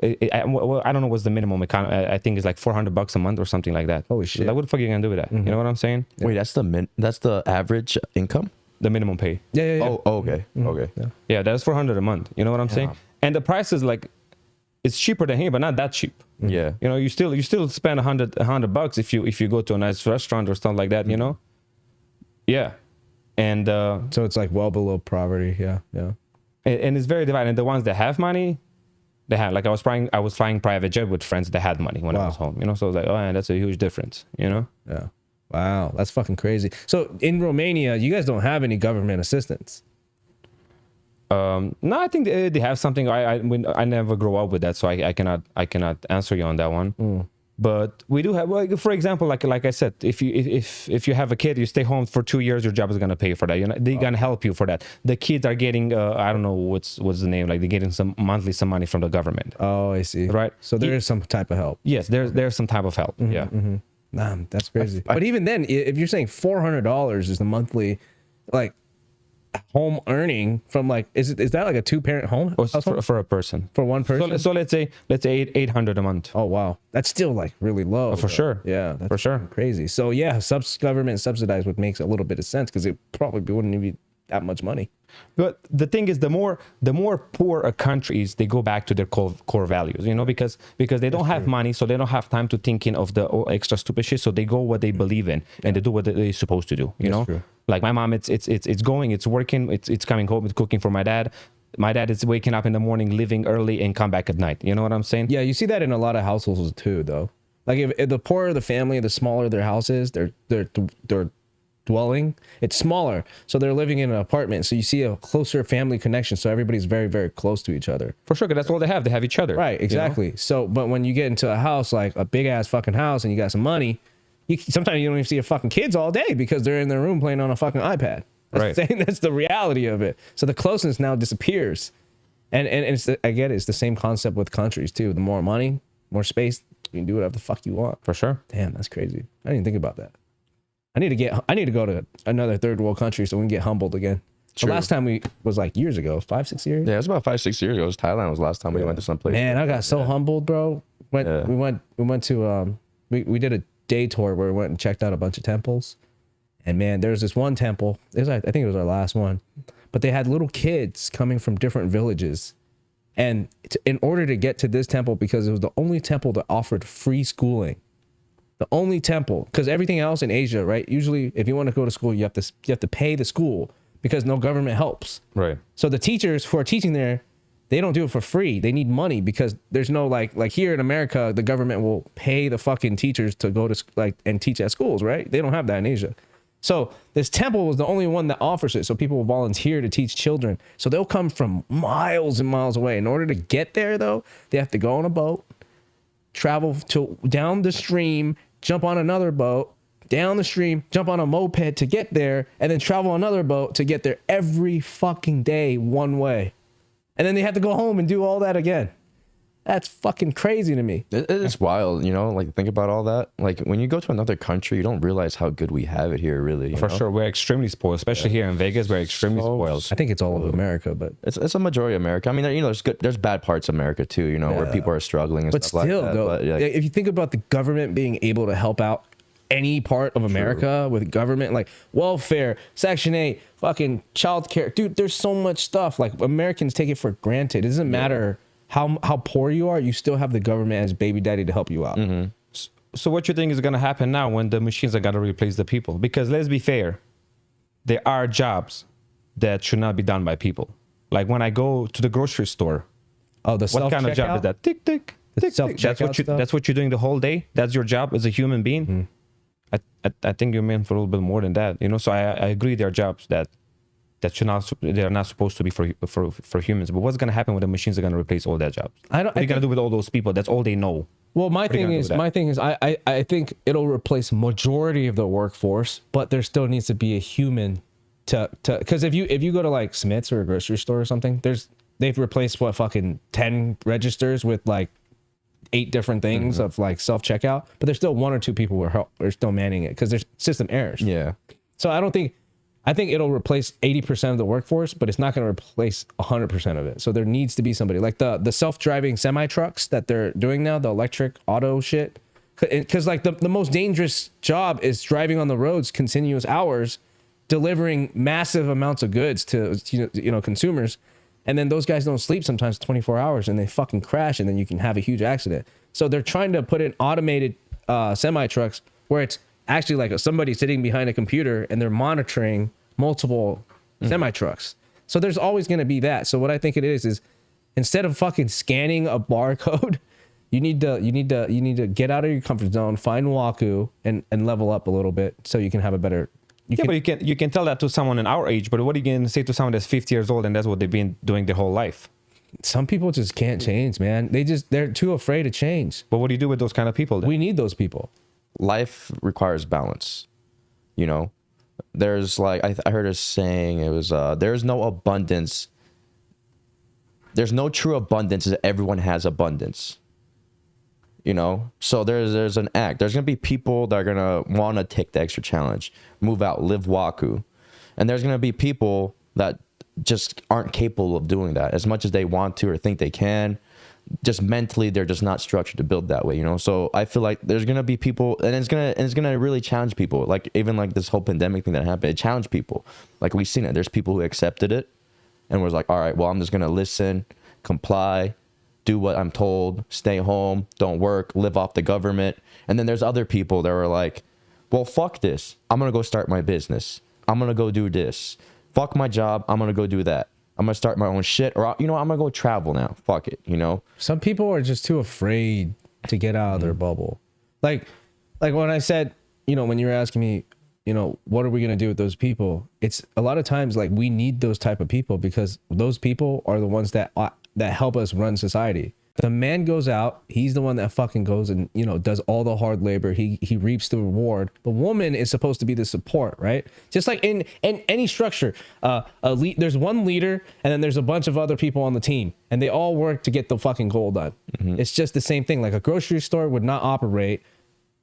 I don't know what's the minimum economy. I think it's like $400 a month or something like that. Holy shit! Like what the fuck are you gonna do with that? You know what I'm saying? Wait, that's the average income? The minimum pay. Yeah. Oh, okay. Okay. Yeah, that's $400 a month. You know what I'm saying? And the price is like, it's cheaper than here, but not that cheap. Yeah. You know, you still spend $100 if you go to a nice restaurant or something like that. You know. Yeah, and so it's like well below poverty. Yeah. And it's very divided. And the ones that have money. They had like I was flying private jet with friends that had money when I was home, you know. So I was like, oh, man, that's a huge difference, you know. Yeah. Wow, that's fucking crazy. So in Romania, you guys don't have any government assistance? No, I think they have something. I never grow up with that, so I cannot answer you on that one. But we do have, like, for example, like I said, if you have a kid, you stay home for 2 years, your job is gonna pay for that. You know, they're gonna help you for that. The kids are getting, I don't know what's the name, like they're getting some monthly money from the government. Oh, I see. Right. So there is some type of help. Yes, there's some type of help. Yeah. Nah, that's crazy. But even then, if you're saying $400 is the monthly, like, home earning from, like, is that like a 2-parent home? For a person, for one person? So let's say 800 a month. Oh wow, that's still like really low. For sure. Yeah, that's for sure. crazy. So yeah, government subsidized would makes a little bit of sense because it probably wouldn't even that much money. But the thing is, the more poor a country is, they go back to their core values, you know, because they don't have money, so they don't have time to thinking of the extra stupid shit. So they go what they believe in, and they do what they're supposed to do. You know, true. like my mom, it's working, it's coming home, it's cooking for my dad. My dad is waking up in the morning, leaving early, and come back at night. You know what I'm saying? Yeah, you see that in a lot of households too, though. Like if the poorer the family, the smaller their house is, their dwelling, it's smaller, so they're living in an apartment, so you see a closer family connection, so everybody's very, very close to each other. For sure, because that's all they have each other, right? Exactly. You know? So but when you get into a house, like a big ass fucking house, and you got some money, sometimes you don't even see your fucking kids all day because they're in their room playing on a fucking iPad. That's the reality of it. So the closeness now disappears, and it's I get it, it's the same concept with countries too. The more money, more space, you can do whatever the fuck you want. For sure. Damn, that's crazy. I didn't even think about that. I need to go to another third world country so we can get humbled again. The last time we was like years ago, 5-6 years. Yeah, it was about 5-6 years ago. It was Thailand was the last time we went to some place. Man, I got so humbled, bro. We went to we did a day tour where we went and checked out a bunch of temples. And man, there's this one temple. I think it was our last one, but they had little kids coming from different villages, and in order to get to this temple, because it was the only temple that offered free schooling. The only temple, because everything else in Asia, right? Usually, if you want to go to school, you have to pay the school because no government helps. Right. So the teachers who are teaching there, they don't do it for free. They need money because there's no like here in America, the government will pay the fucking teachers to go to and teach at schools, right? They don't have that in Asia. So this temple was the only one that offers it. So people will volunteer to teach children. So they'll come from miles and miles away. In order to get there, though, they have to go on a boat, travel down the stream, jump on another boat, down the stream, jump on a moped to get there, and then travel another boat to get there every fucking day one way. And then they have to go home and do all that again. That's fucking crazy to me. It's wild, you know, like think about all that. Like when you go to another country, you don't realize how good we have it here, really. For sure. We're extremely spoiled, especially here in Vegas. We're extremely spoiled. I think it's all of America, but it's a majority of America. I mean, you know, there's bad parts of America too, you know, where people are struggling and but stuff still, like that. though, But yeah, if you think about the government being able to help out any part of America with government, like welfare, Section 8, fucking childcare, dude, there's so much stuff. Like Americans take it for granted. It doesn't matter how poor you are, you still have the government as baby daddy to help you out. Mm-hmm. So what you think is going to happen now when the machines are going to replace the people? Because let's be fair, there are jobs that should not be done by people. Like when I go to the grocery store, what kind of job is that? Tick, tick, tick, tick. That's what you're doing the whole day. That's your job as a human being. I think you're meant for a little bit more than that, you know. So I agree there are jobs that they're not supposed to be for humans. But what's going to happen when the machines are going to replace all that jobs? What are you going to do with all those people? That's all they know. Well, my thing is, I think it'll replace majority of the workforce, but there still needs to be a human to because if you go to like Smith's or a grocery store or something, they've replaced fucking 10 registers with like 8 different things of like self checkout, but there's still 1 or 2 people who are still manning it because there's system errors. Yeah. So I think it'll replace 80% of the workforce, but it's not going to replace 100% of it. So there needs to be somebody like the self-driving semi trucks that they're doing now, the electric auto shit. Because like the most dangerous job is driving on the roads continuous hours, delivering massive amounts of goods to consumers, and then those guys don't sleep sometimes 24 hours and they fucking crash, and then you can have a huge accident. So they're trying to put in automated semi trucks where it's actually like somebody sitting behind a computer and they're monitoring multiple semi trucks. So there's always going to be that. So what I think it is instead of fucking scanning a barcode, you need to get out of your comfort zone, find Waku and level up a little bit so you can have a better. But you can tell that to someone in our age. But what are you going to say to someone that's 50 years old and that's what they've been doing their whole life? Some people just can't change, man. They're too afraid to change. But what do you do with those kind of people then? We need those people. Life requires balance, you know. There's like I heard a saying, it was there's no abundance, there's no true abundance if everyone has abundance, you know. So there's an act, there's gonna be people that are gonna want to take the extra challenge, move out, live Waku, and there's gonna be people that just aren't capable of doing that as much as they want to or think they can. just mentally they're just not structured to build that way, you know. So I feel like there's gonna be people, and it's gonna really challenge people. Like even like this whole pandemic thing that happened, it challenged people. Like we've seen it. There's people who accepted it and was like, all right, well, I'm just gonna listen, comply, do what I'm told, stay home, don't work, live off the government. And then there's other people that were like, well, fuck this. I'm gonna go start my business. I'm gonna go do this. Fuck my job. I'm gonna go do that. I'm gonna start my own shit, or you know, I'm gonna go travel now. Fuck it, you know. Some people are just too afraid to get out of their bubble. Like when I said, you know, when you were asking me, you know, what are we gonna do with those people? It's a lot of times like we need those type of people because those people are the ones that help us run society. The man goes out, he's the one that fucking goes and, you know, does all the hard labor. He reaps the reward. The woman is supposed to be the support, right? Just like in any structure, there's one leader and then there's a bunch of other people on the team and they all work to get the fucking goal done. Mm-hmm. It's just the same thing. Like a grocery store would not operate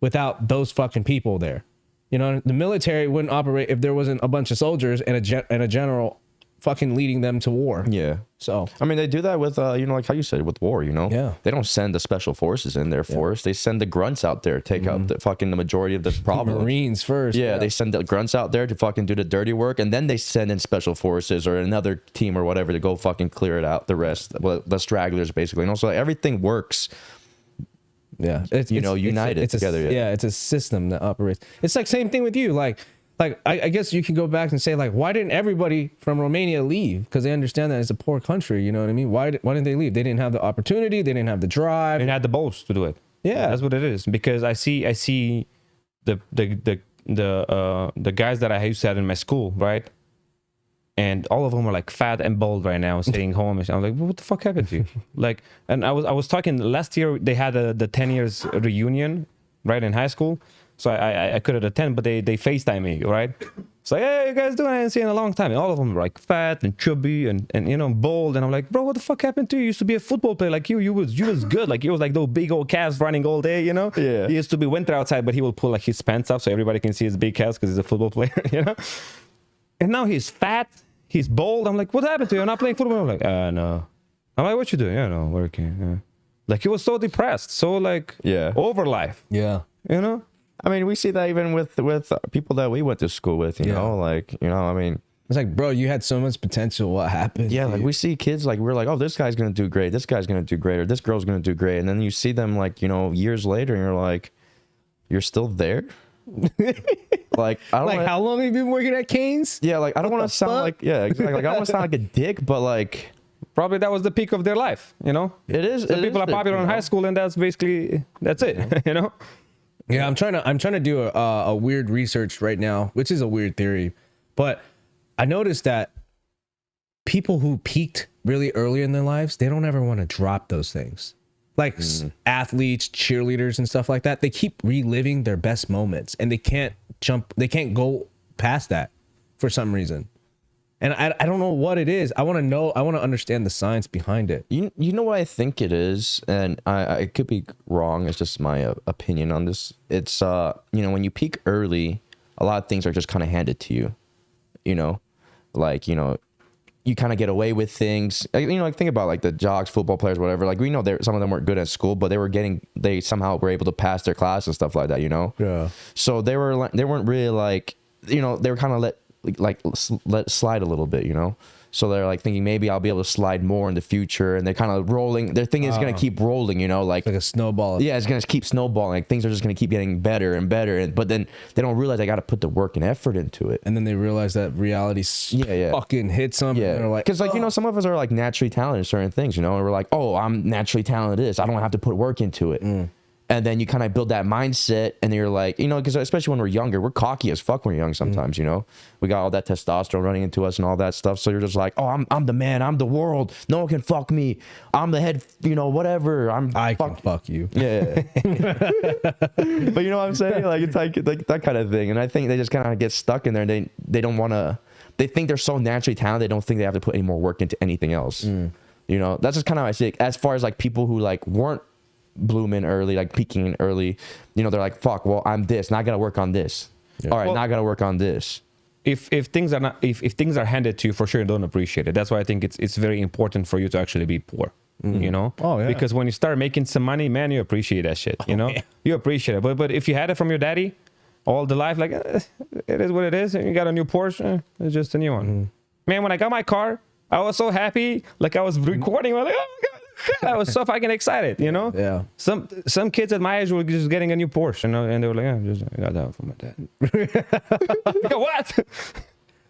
without those fucking people there. You know, the military wouldn't operate if there wasn't a bunch of soldiers and a general fucking leading them to war. Yeah. So I mean, they do that with you know, like how you said with war, you know. Yeah. They don't send the special forces in their force. They send the grunts out there to take out the majority of the problem. Marines first. Yeah, they send the grunts out there to fucking do the dirty work, and then they send in special forces or another team or whatever to go fucking clear it out. The rest, well, the stragglers, basically. And also, everything works. Yeah, united together. It's a system that operates. It's like same thing with you. Like I guess you can go back and say like, why didn't everybody from Romania leave? Because they understand that it's a poor country. You know what I mean? Why didn't they leave? They didn't have the opportunity. They didn't have the drive. They had the balls to do it. Yeah, that's what it is. Because I see the guys that I used to have in my school, right? And all of them are like fat and bald right now, staying home. And I'm like, what the fuck happened to you? Like, and I was talking last year. They had the 10 years reunion, right, in high school. So I couldn't attend, but they FaceTime me, right? It's like, hey, you guys doing? I didn't see you in a long time. And all of them were like fat and chubby and you know, bold. And I'm like, bro, what the fuck happened to you? You used to be a football player like you. You was good. Like you was like those big old calves running all day, you know? Yeah. He used to be winter outside, but he will pull like his pants up so everybody can see his big calves because he's a football player, you know? And now he's fat, he's bold. I'm like, what happened to you? You're not playing football? I'm like, no. I'm like, what you doing? Yeah, no, working. Yeah. Like he was so depressed, so like over life. Yeah. You know? I mean, we see that even with people that we went to school with, you know, like, you know, I mean, it's like, bro, you had so much potential. What happened? Yeah, like we see kids like we're like, oh, this guy's gonna do great, this guy's gonna do great, or this girl's gonna do great, and then you see them like, you know, years later, and you're like, you're still there. Like I don't like wanna, how long have you been working at Cane's? Yeah, like I don't want to sound like exactly. Like I don't want to sound like a dick, but like probably that was the peak of their life, you know. It is. The people are popular in high school, and that's basically it, you know. Yeah, I'm trying to do a weird research right now, which is a weird theory, but I noticed that people who peaked really early in their lives, they don't ever want to drop those things. Like athletes, cheerleaders, and stuff like that, they keep reliving their best moments, and they can't go past that for some reason. And I don't know what it is. I want to understand the science behind it. You know what I think it is, and I could be wrong. It's just my opinion on this. It's you know, when you peak early, a lot of things are just kind of handed to you. You know, like, you know, you kind of get away with things. You know, like think about like the jocks, football players, whatever. Like we know some of them weren't good at school, but they somehow were able to pass their class and stuff like that. You know. Yeah. So they weren't really like, you know, they were kind of let slide a little bit, you know. So they're like thinking maybe I'll be able to slide more in the future, and they're kind of rolling. Their thing is gonna keep rolling, you know, like a snowball. Yeah, it's gonna keep snowballing. Like things are just gonna keep getting better and better, but then they don't realize they got to put the work and effort into it. And then they realize that reality fucking hits them. Yeah, and they're like, because like, you know, some of us are like naturally talented in certain things, you know, and we're like, oh, I'm naturally talented at this. I don't have to put work into it. And then you kind of build that mindset, and you're like, you know, because especially when we're younger, we're cocky as fuck when we're young sometimes, you know. We got all that testosterone running into us and all that stuff. So you're just like, oh, I'm the man. I'm the world. No one can fuck me. I'm the head, you know, whatever. I can fuck you. Yeah. But you know what I'm saying? Like, it's like that kind of thing. And I think they just kind of get stuck in there, and they don't want to, they think they're so naturally talented, they don't think they have to put any more work into anything else. You know, that's just kind of how I see it. As far as like people who like weren't blooming early, like peaking early, you know, they're like, fuck, well, I'm this, now I gotta work on this. All right, now I gotta work on this. If things are handed to you, for sure you don't appreciate it. That's why I think it's very important for you to actually be poor. you know? Oh, yeah. Because when you start making some money, man, you appreciate that shit, you know? yeah. You appreciate it. But if you had it from your daddy all the life, like, it is what it is, and you got a new Porsche, it's just a new one. Man, when I got my car, I was so happy. Like, I was recording, I was like, oh my God. I was so fucking excited, you know? Yeah. Some kids at my age were just getting a new Porsche, you know? And they were like, I got that from my dad. I go, what?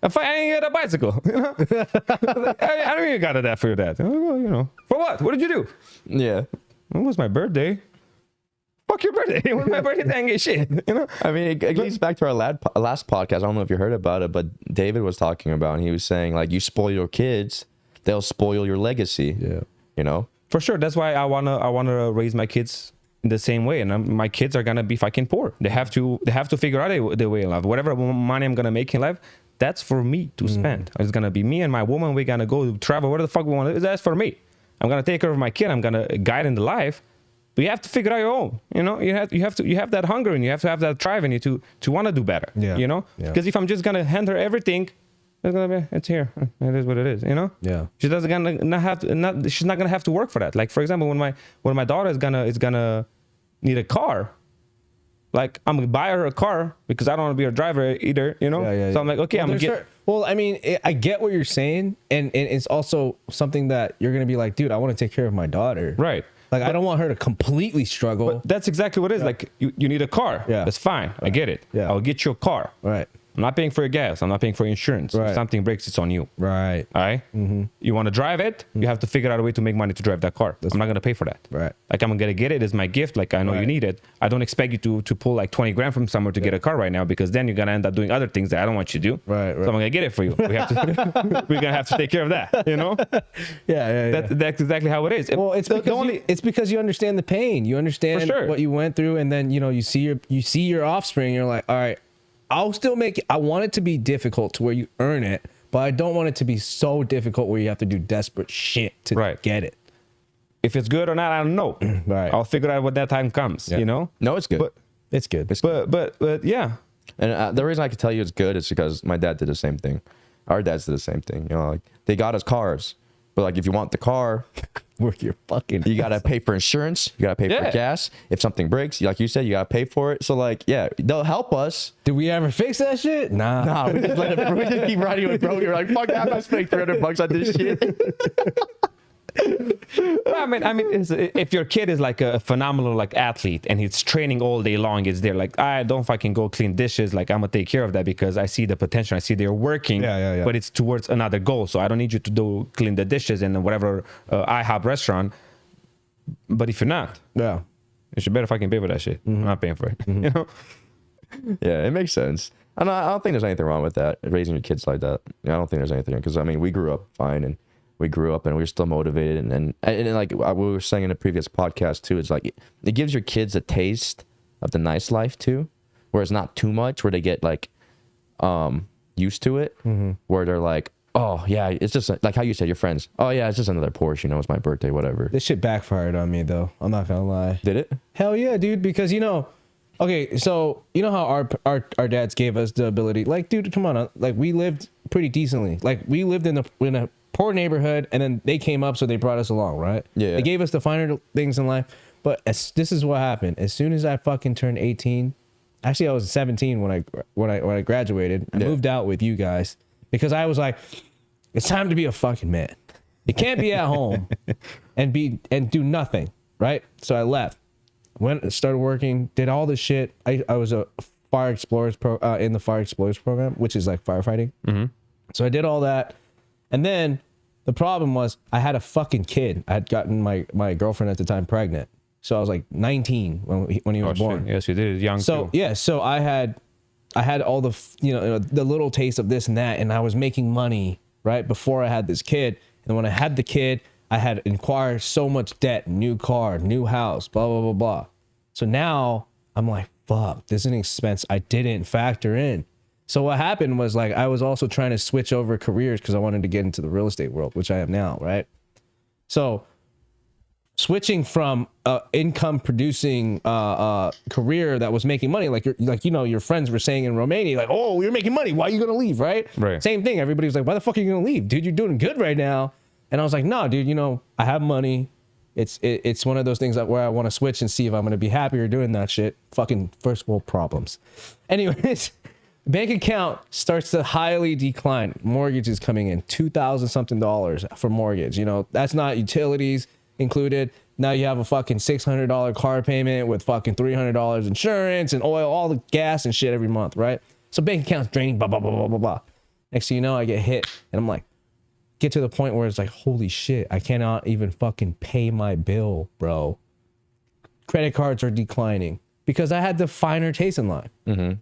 I ain't get a bicycle. You know? I don't even got that for your dad. I go, you know, for what? What did you do? Yeah. It was my birthday. Fuck your birthday. It was my birthday. I ain't get shit. You know? I mean, it leads back to our last podcast. I don't know if you heard about it, but David was talking about, and he was saying, like, you spoil your kids, they'll spoil your legacy. Yeah. You know? For sure. That's why I wanna raise my kids in the same way, and my kids are gonna be fucking poor. They have to figure out their way in life. Whatever money I'm gonna make in life, that's for me to spend. It's gonna be me and my woman. We're gonna go travel where the fuck we want. That's for me. I'm gonna take care of my kid. I'm gonna guide in the life. But you have to figure out your own. You know, you have that hunger, and you have to have that drive in you to want to do better. Yeah. You know, because if I'm just gonna hand her everything, it's here. It is what it is. You know. Yeah. She doesn't she's not gonna have to work for that. Like, for example, when my daughter is gonna need a car, like, I'm gonna buy her a car because I don't want to be her driver either. You know. So I'm like, okay, I'm gonna get. Well, I mean, I get what you're saying, and it's also something that you're gonna be like, dude, I want to take care of my daughter. Right. Like, I don't want her to completely struggle. But that's exactly what it is. Like, you need a car. Yeah. That's fine. I get it. Yeah. I'll get you a car. Right. I'm not paying for your gas. I'm not paying for your insurance. Right. If something breaks, it's on you. Right. All right? You want to drive it? You have to figure out a way to make money to drive that car. I'm not going to pay for that. Right. Like, I'm going to get it. It's my gift. Like, I know you need it. I don't expect you to pull like 20 grand from somewhere to get a car right now, because then you're going to end up doing other things that I don't want you to do. Right. So I'm going to get it for you. We're going to have to take care of that, you know? Yeah. That's exactly how it is. Well, it's because you understand the pain. You understand what you went through, and then, you know, you see your offspring. You're like, all right, I'll still make it. I want it to be difficult to where you earn it, but I don't want it to be so difficult where you have to do desperate shit to get it. If it's good or not, I don't know. Right. I'll figure out when that time comes. You know. No, it's good. But it's good. but yeah. And the reason I can tell you it's good is because my dad did the same thing. Our dads did the same thing. You know, like, they got us cars, but like, if you want the car, Worth your fucking. you gotta pay for insurance. You gotta pay for gas. If something breaks, like you said, you gotta pay for it. So like, yeah, they'll help us. Did we ever fix that shit? Nah. We just keep riding with bro. You're like, fuck that. I'm not spending $300 on this shit. I mean, if your kid is like a phenomenal like athlete and he's training all day long, it's there like, I don't fucking go clean dishes. Like, I'm gonna take care of that because I see the potential. I see they're working, but it's towards another goal. So I don't need you to clean the dishes in whatever IHOP restaurant. But if you're not, you should better fucking pay for that shit. I'm not paying for it. You know? Yeah, it makes sense. And I don't think there's anything wrong with that, raising your kids like that. I don't think there's anything, because I mean, we grew up fine, and we grew up and we were still motivated, and like we were saying in a previous podcast too, it's like it gives your kids a taste of the nice life too, where it's not too much, where they get like used to it, where they're like, oh yeah, it's just like how you said, your friends, oh yeah, it's just another Porsche, you know, it's my birthday, whatever. This shit backfired on me though. I'm not gonna lie. Did it? Hell yeah, dude. Because, you know, okay, so you know how our dads gave us the ability, like, dude, come on, like, we lived pretty decently. Like, we lived in a poor neighborhood, and then they came up, so they brought us along, right? Yeah. They gave us the finer things in life. But this is what happened. As soon as I fucking turned 18, actually I was 17 when I graduated. I moved out with you guys because I was like, it's time to be a fucking man. You can't be at home and do nothing, right? So I left, started working, did all this shit. I was a fire explorers in the fire explorers program, which is like firefighting. So I did all that. And then the problem was I had a fucking kid. I had gotten my girlfriend at the time pregnant. So I was like 19 when he was born. Yes, you did. Young so too. Yeah, so I had all the, you know, the little taste of this and that, and I was making money right before I had this kid. And when I had the kid, I had acquired so much debt, new car, new house, blah blah blah blah. So now I'm like, fuck, this is an expense I didn't factor in. So what happened was, like, I was also trying to switch over careers because I wanted to get into the real estate world, which I am now, right? So switching from income producing career that was making money, like your friends were saying in Romania, like, oh, you're making money, why are you gonna leave, right? Same thing. Everybody was like, why the fuck are you gonna leave, dude? You're doing good right now. And I was like, no, dude, you know, I have money. It's one of those things that where I want to switch and see if I'm going to be happier doing that shit. Fucking first world problems. Anyways, bank account starts to highly decline. Mortgage is coming in $2,000 something for mortgage. You know, that's not utilities included. Now you have a fucking $600 car payment with fucking $300 insurance and oil, all the gas and shit every month, right? So bank account's draining, blah, blah, blah, blah, blah, blah. Next thing you know, I get hit and I'm like, get to the point where it's like, holy shit, I cannot even fucking pay my bill, bro. Credit cards are declining because I had the finer taste in life,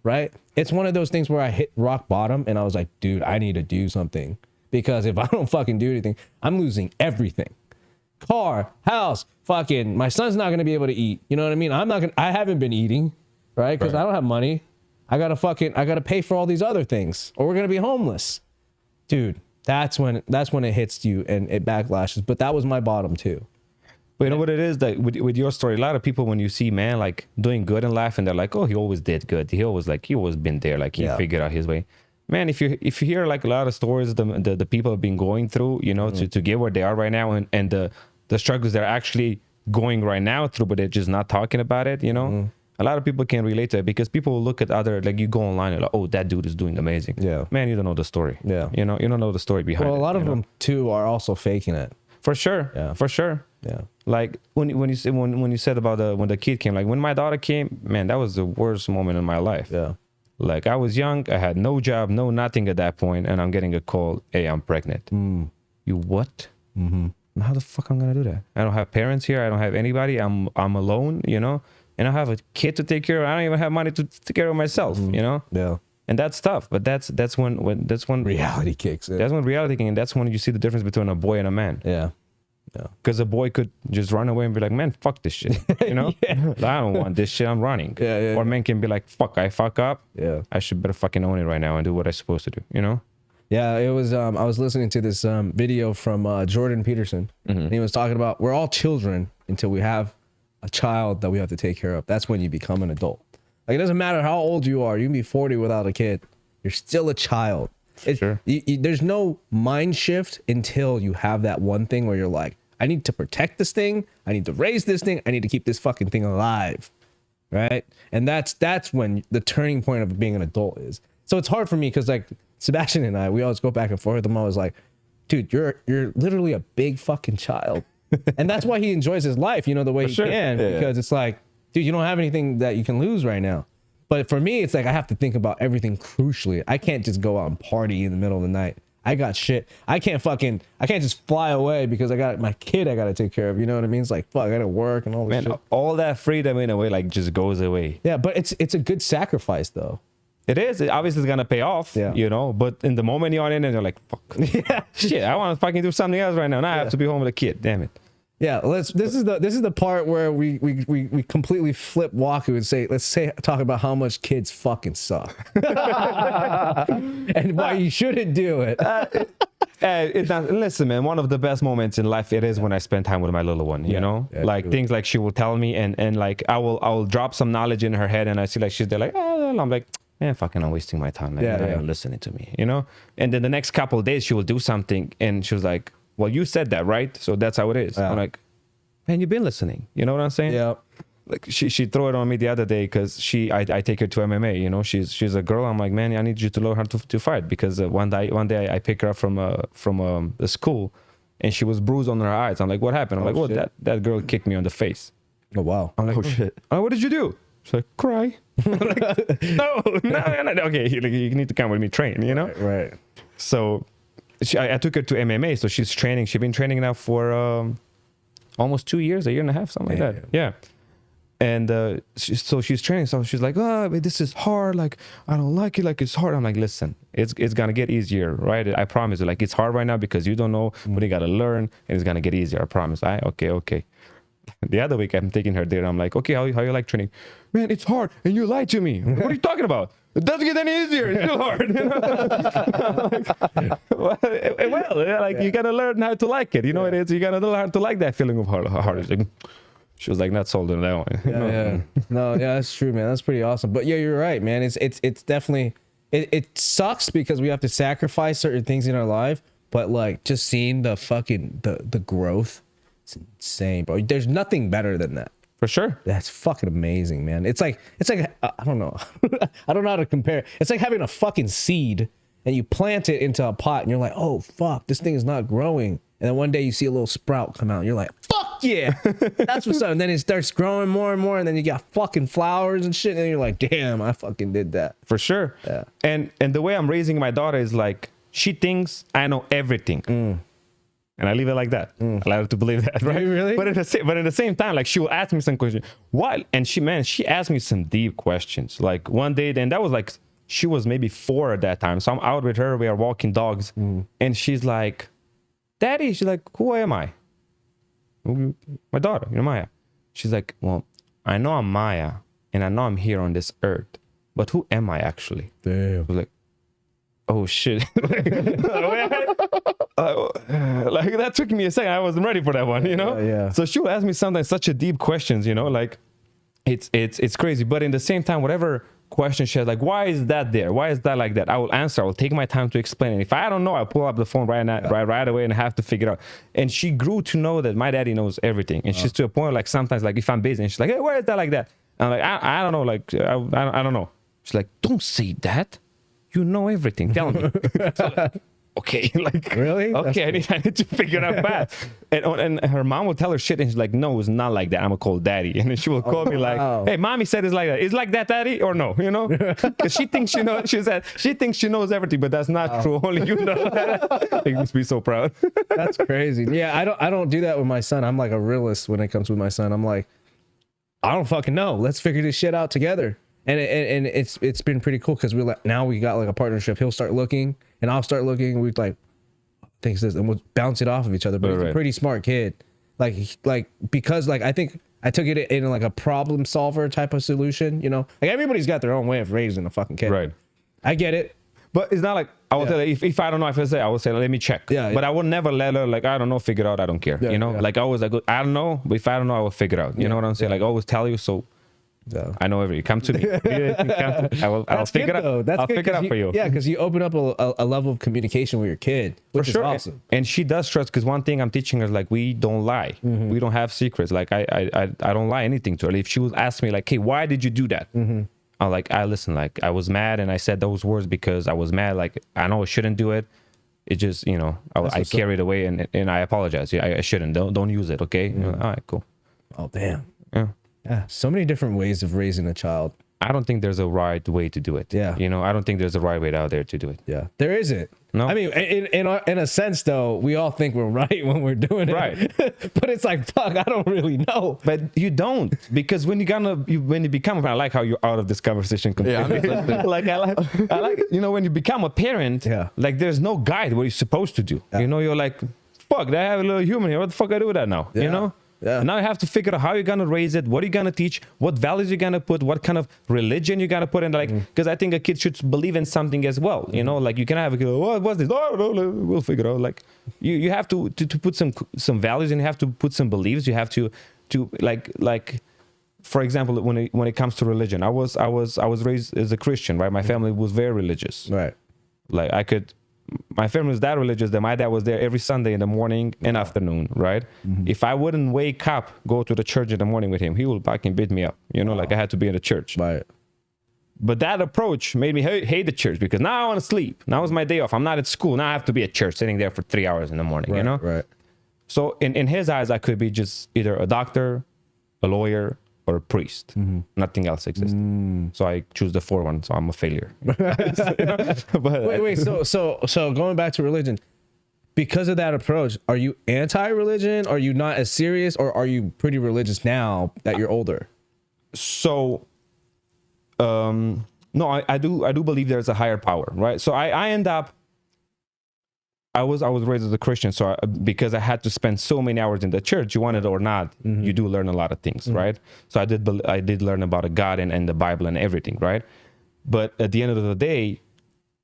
right? It's one of those things where I hit rock bottom and I was like, dude, I need to do something because if I don't fucking do anything, I'm losing everything. Car, house, fucking, my son's not going to be able to eat. You know what I mean? I haven't been eating, right? Because I don't have money. I got to pay for all these other things or we're going to be homeless. Dude, that's when it hits you and it backlashes. But that was my bottom too. But you know what it is that with your story, a lot of people when you see man like doing good in life and they're like, oh, he always did good. He always been there. Like he figured out his way. Man, if you hear like a lot of stories the people have been going through, you know, to get where they are right now and the struggles they're actually going right now through, but they're just not talking about it, you know. A lot of people can relate to it because people will look at other, like you go online and like, oh, that dude is doing amazing. Yeah. Man, you don't know the story. Yeah. You know, you don't know the story behind it. Well, a lot of them too are also faking it. For sure. Yeah. For sure. Yeah. Like when you said about when the kid came, like when my daughter came, man, that was the worst moment in my life. Yeah. Like I was young, I had no job, no nothing at that point, and I'm getting a call, hey, I'm pregnant. You what? How the fuck I'm gonna do that? I don't have parents here. I don't have anybody. I'm alone, you know? And I have a kid to take care of. I don't even have money to take care of myself, you know? Yeah. And that's tough. But that's when reality kicks in. That's when reality kicks in. That's when you see the difference between a boy and a man. Yeah. Yeah. Because a boy could just run away and be like, man, fuck this shit. You know? Like, I don't want this shit. I'm running. Yeah. Or men can be like, fuck, I fuck up. Yeah. I should better fucking own it right now and do what I'm supposed to do, you know? Yeah, it was. I was listening to this video from Jordan Peterson, and he was talking about we're all children until we have a child that we have to take care of. That's when you become an adult. Like it doesn't matter how old you are. You can be 40 without a kid. You're still a child. Sure. There's no mind shift until you have that one thing where you're like, I need to protect this thing. I need to raise this thing. I need to keep this fucking thing alive, right? And that's when the turning point of being an adult is. So it's hard for me because like Sebastian and I, we always go back and forth. I'm always like, dude, you're literally a big fucking child. And that's why he enjoys his life, you know, the way he can, because it's like, dude, you don't have anything that you can lose right now. But for me, it's like I have to think about everything crucially. I can't just go out and party in the middle of the night. I got shit. I can't just fly away because I got my kid I got to take care of. You know what I mean? It's like, fuck, I got to work and all this shit. All that freedom in a way like just goes away. Yeah, but it's a good sacrifice though. It is. It obviously is gonna pay off, you know. But in the moment you're in it, you're like, "Fuck, shit! I want to fucking do something else right now. Now I have to be home with a kid. Damn it." Yeah. This is the part where we completely flip Waku and say, talk about how much kids fucking suck and why you shouldn't do it. It's not, listen, man. One of the best moments in life it is when I spend time with my little one. You know, like things like she will tell me, and like I will drop some knowledge in her head, and I see like she's there like, oh, I'm like. Man, fucking, I'm wasting my time. Like, you're not listening to me, you know? And then the next couple of days, she will do something, and she was like, well, you said that, right? So that's how it is. I'm like, man, you've been listening. You know what I'm saying? Yeah. Like, she threw it on me the other day because I take her to MMA, you know? She's a girl. I'm like, man, I need you to learn how to fight because one day I pick her up from the school, and she was bruised on her eyes. I'm like, what happened? I'm like, well, that girl kicked me on the face. Oh, wow. I'm like, oh, shit. What did you do? She's like, cry. I'm like, no. Okay, you need to come with me, train, you know? Right. So I took her to MMA, so she's training. She's been training now for almost 2 years, a year and a half, something like that. Yeah. And so she's training. So she's like, oh, this is hard. Like, I don't like it. Like, it's hard. I'm like, listen, it's going to get easier, right? I promise you. Like, it's hard right now because you don't know, but you got to learn, and it's going to get easier. I promise. Okay. The other week, I'm taking her there. I'm like, okay, how you like training? Man, it's hard, and you lied to me. What are you talking about? It doesn't get any easier. It's still hard. You know? Like you gotta learn how to like it. You know, it is. You gotta learn how to like that feeling of hard. Like, she was like not sold on that one. No, that's true, man. That's pretty awesome. But yeah, you're right, man. It's definitely it sucks because we have to sacrifice certain things in our life. But like just seeing the fucking the growth. It's insane, bro. There's nothing better than that. For sure. That's fucking amazing, man. It's like I don't know. I don't know how to compare. It's like having a fucking seed and you plant it into a pot and you're like, oh fuck, this thing is not growing. And then one day you see a little sprout come out and you're like, fuck yeah. That's what's up. And then it starts growing more and more, and then you got fucking flowers and shit, and you're like, damn, I fucking did that. For sure. Yeah. And the way I'm raising my daughter is like, she thinks I know everything. And I leave it like that. I allow her to believe that, right? Really? But at the same time, like, she will ask me some questions. What? And she asked me some deep questions. Like one day, and that was like, she was maybe 4 at that time. So I'm out with her. We are walking dogs. And she's like, Daddy, she's like, who am I? My daughter, Maya. She's like, well, I know I'm Maya, and I know I'm here on this earth, but who am I actually? Damn. I was like, oh shit. Like that took me a second. I wasn't ready for that one, Yeah. So she would ask me sometimes such a deep questions, like it's crazy. But in the same time, whatever question she has, like, why is that there? Why is that like that? I will answer. I will take my time to explain it. If I don't know, I'll pull up the phone right away and have to figure it out. And she grew to know that my daddy knows everything. And she's to a point, like, sometimes, like, if I'm busy and she's like, hey, why is that like that? And I'm like, I don't know. Like, I don't know. She's like, don't say that. You know everything. Tell me. So, okay, like, really? Okay, I need to figure it out fast. And her mom will tell her shit, and she's like, no, it's not like that. I'm gonna call daddy, and then she will call me like, hey, mommy said it's like that. It's like that, daddy, or no? Because she thinks she knows. She thinks she knows everything, but that's not true. Only you know that. It makes me so proud. That's crazy. Yeah, I don't do that with my son. I'm like a realist when it comes with my son. I'm like, I don't fucking know. Let's figure this shit out together. And it's been pretty cool because now we got like a partnership. He'll start looking and I'll start looking. We like thinks this, and we'll bounce it off of each other. But he's a pretty smart kid. Like because like I think I took it in like a problem solver type of solution. Like everybody's got their own way of raising a fucking kid. Right. I get it. But it's not like I will tell her, if I don't know, I will say, let me check. Yeah, but I will never let her, like, I don't know, figure it out. I don't care. Like, I always, like, I don't know, but if I don't know, I will figure it out. You know what I'm saying? Like, I always tell you, so I know everything. Come to me. I'll figure it out. I'll figure it out for you. Yeah, because you open up a level of communication with your kid, which is awesome. And she does trust, because one thing I'm teaching her is, like, we don't lie. We don't have secrets. Like, I don't lie anything to her. If she would ask me, like, hey, why did you do that? I'm like, I listen, like, I was mad and I said those words because I was mad. Like, I know I shouldn't do it. It just, I carried away and I apologize. I shouldn't. Don't use it, okay? All right, cool. Oh, damn. Yeah. So many different ways of raising a child. I don't think there's a right way to do it. Yeah. I don't think there's a right way out there to do it. Yeah. There isn't. No. I mean, in a sense, though, we all think we're right when we're doing it. Right. But it's like, fuck, I don't really know. But you don't, because when you become, I like how you're out of this conversation completely. Yeah, like I like, when you become a parent, like there's no guide what you're supposed to do. Yeah. You're like, fuck, I have a little human here. What the fuck I do with that now? Yeah. Yeah. Now you have to figure out how you're gonna raise it, what are you gonna teach, what values you're gonna put, what kind of religion you're gonna put in, like, because I think a kid should believe in something as well. Like you can have a kid, what's this? Oh, no, we'll figure it out. Like you have to put some values, and you have to put some beliefs. You have to like for example, when it comes to religion, I was raised as a Christian, right? My family was very religious. Right. Like my family was that religious that my dad was there every Sunday in the morning and afternoon, right? If I wouldn't wake up, go to the church in the morning with him, he would fucking beat me up. Like I had to be in the church. Right. But that approach made me hate the church, because now I want to sleep. Now is my day off. I'm not at school. Now I have to be at church, sitting there for 3 hours in the morning, Right. So in his eyes, I could be just either a doctor, a lawyer, or a priest. Nothing else existed. So I choose the 4th one. So I'm a failure. But Wait. So going back to religion, because of that approach, are you anti-religion? Are you not as serious, or are you pretty religious now that you're older? So, no, I do believe there's a higher power, right? So I end up. I was raised as a Christian, so because I had to spend so many hours in the church, you want it or not, you do learn a lot of things, right? So I did learn about a God and the Bible and everything, right? But at the end of the day,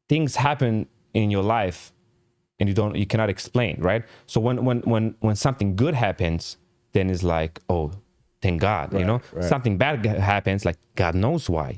things happen in your life, and you cannot explain, right? So when something good happens, then it's like, oh, thank God, Right. Something bad happens, like God knows why,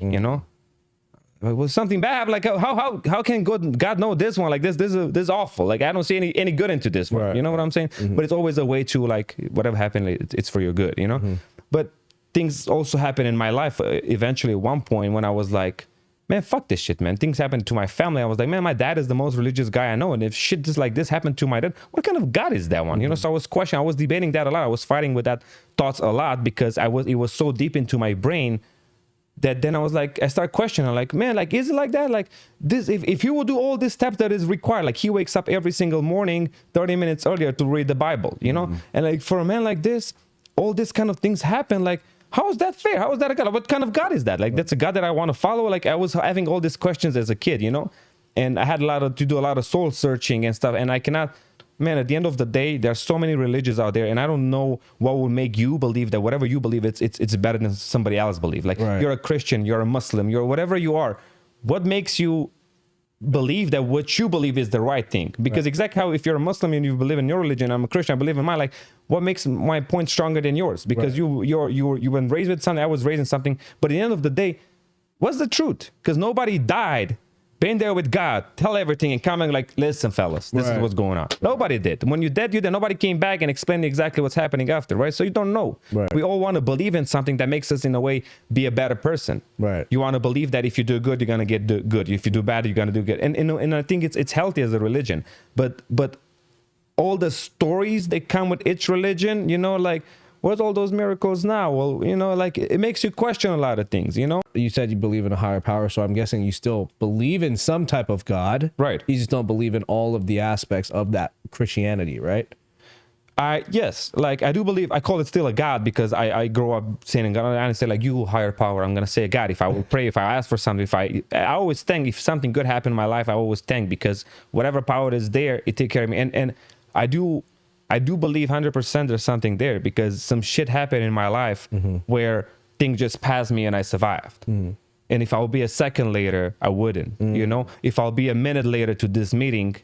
Was something bad? Like how can God know this one? Like this is awful. Like I don't see any good into this one. Right. You know what I'm saying? But it's always a way to like whatever happened, it's for your good. You know. But things also happen in my life. Eventually, at one point when I was like, man, fuck this shit, man. Things happened to my family. I was like, man, my dad is the most religious guy I know, and if shit just like this happened to my dad, what kind of God is that one? You know. So I was questioning. I was debating that a lot. I was fighting with that thoughts a lot because it was so deep into my brain. That then I was like, I started questioning, like, man, like, is it like that? Like this, if he will do all these steps that is required, like he wakes up every single morning, 30 minutes earlier to read the Bible, you know? And like, for a man like this, all these kind of things happen. Like, how is that fair? How is that a God? What kind of God is that? Like, that's a God that I want to follow. Like I was having all these questions as a kid, you know? And I had to do a lot of soul searching and stuff. And I cannot, man, at the end of the day, there's so many religions out there, and I don't know what will make you believe that whatever you believe, it's better than somebody else believe. Like you're a Christian, you're a Muslim, you're whatever you are. What makes you believe that what you believe is the right thing? Because exactly how if you're a Muslim and you believe in your religion, I'm a Christian, I believe in mine. Like, what makes my point stronger than yours? Because you've been raised with something, I was raised in something. But at the end of the day, what's the truth? Because nobody died. Been there with God, tell everything and coming like, listen, fellas, this is what's going on. Nobody did. When you're dead, nobody came back and explained exactly what's happening after, right? So you don't know. We all want to believe in something that makes us, in a way, be a better person. You want to believe that if you do good, you're going to get good. If you do bad, you're going to do good. And I think it's healthy as a religion. But all the stories that come with each religion, you know, like, where's all those miracles now? Well, you know, like it makes you question a lot of things, you know? You said you believe in a higher power, so I'm guessing you still believe in some type of God. Right. You just don't believe in all of the aspects of that Christianity, right? Yes, like I do believe, I call it still a God because I grow up saying God, and I say like, you higher power, I'm going to say a God. If I will pray, if I ask for something, I always thank, if something good happened in my life, I always thank, because whatever power is there, it take care of me. And I do believe 100% there's something there, because some shit happened in my life where things just passed me and I survived. And if I'll be a second later, I wouldn't, you know? If I'll be a minute later to this meeting,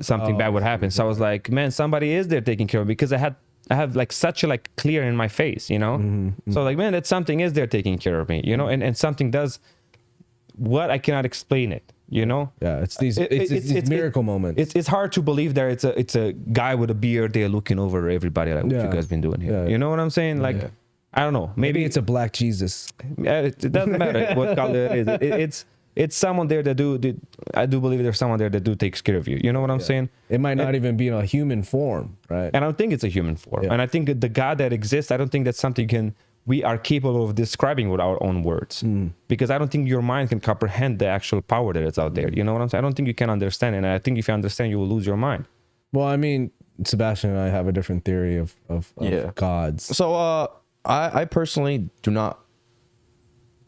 something bad would happen. So I was like, man, somebody is there taking care of me, because I have like such a like clear in my face, you know? So like, man, that something is there taking care of me, you know? And something does what I cannot explain it. You know, it's these miracle moments. It's hard to believe that it's a guy with a beard there looking over everybody, like, what you guys been doing here. You know what I'm saying? Like, I don't know. Maybe it's a black Jesus. It doesn't matter what color it is. It's someone there that I do believe there's someone there that takes care of you. You know what I'm saying? It might not even be in a human form, right? And I don't think it's a human form. And I think that the God that exists, I don't think that's something we are capable of describing with our own words, because I don't think your mind can comprehend the actual power that is out there. You know what I'm saying? I don't think you can understand, and I think if you understand, you will lose your mind. Well, I mean, Sebastian and I have a different theory of gods. So I personally do not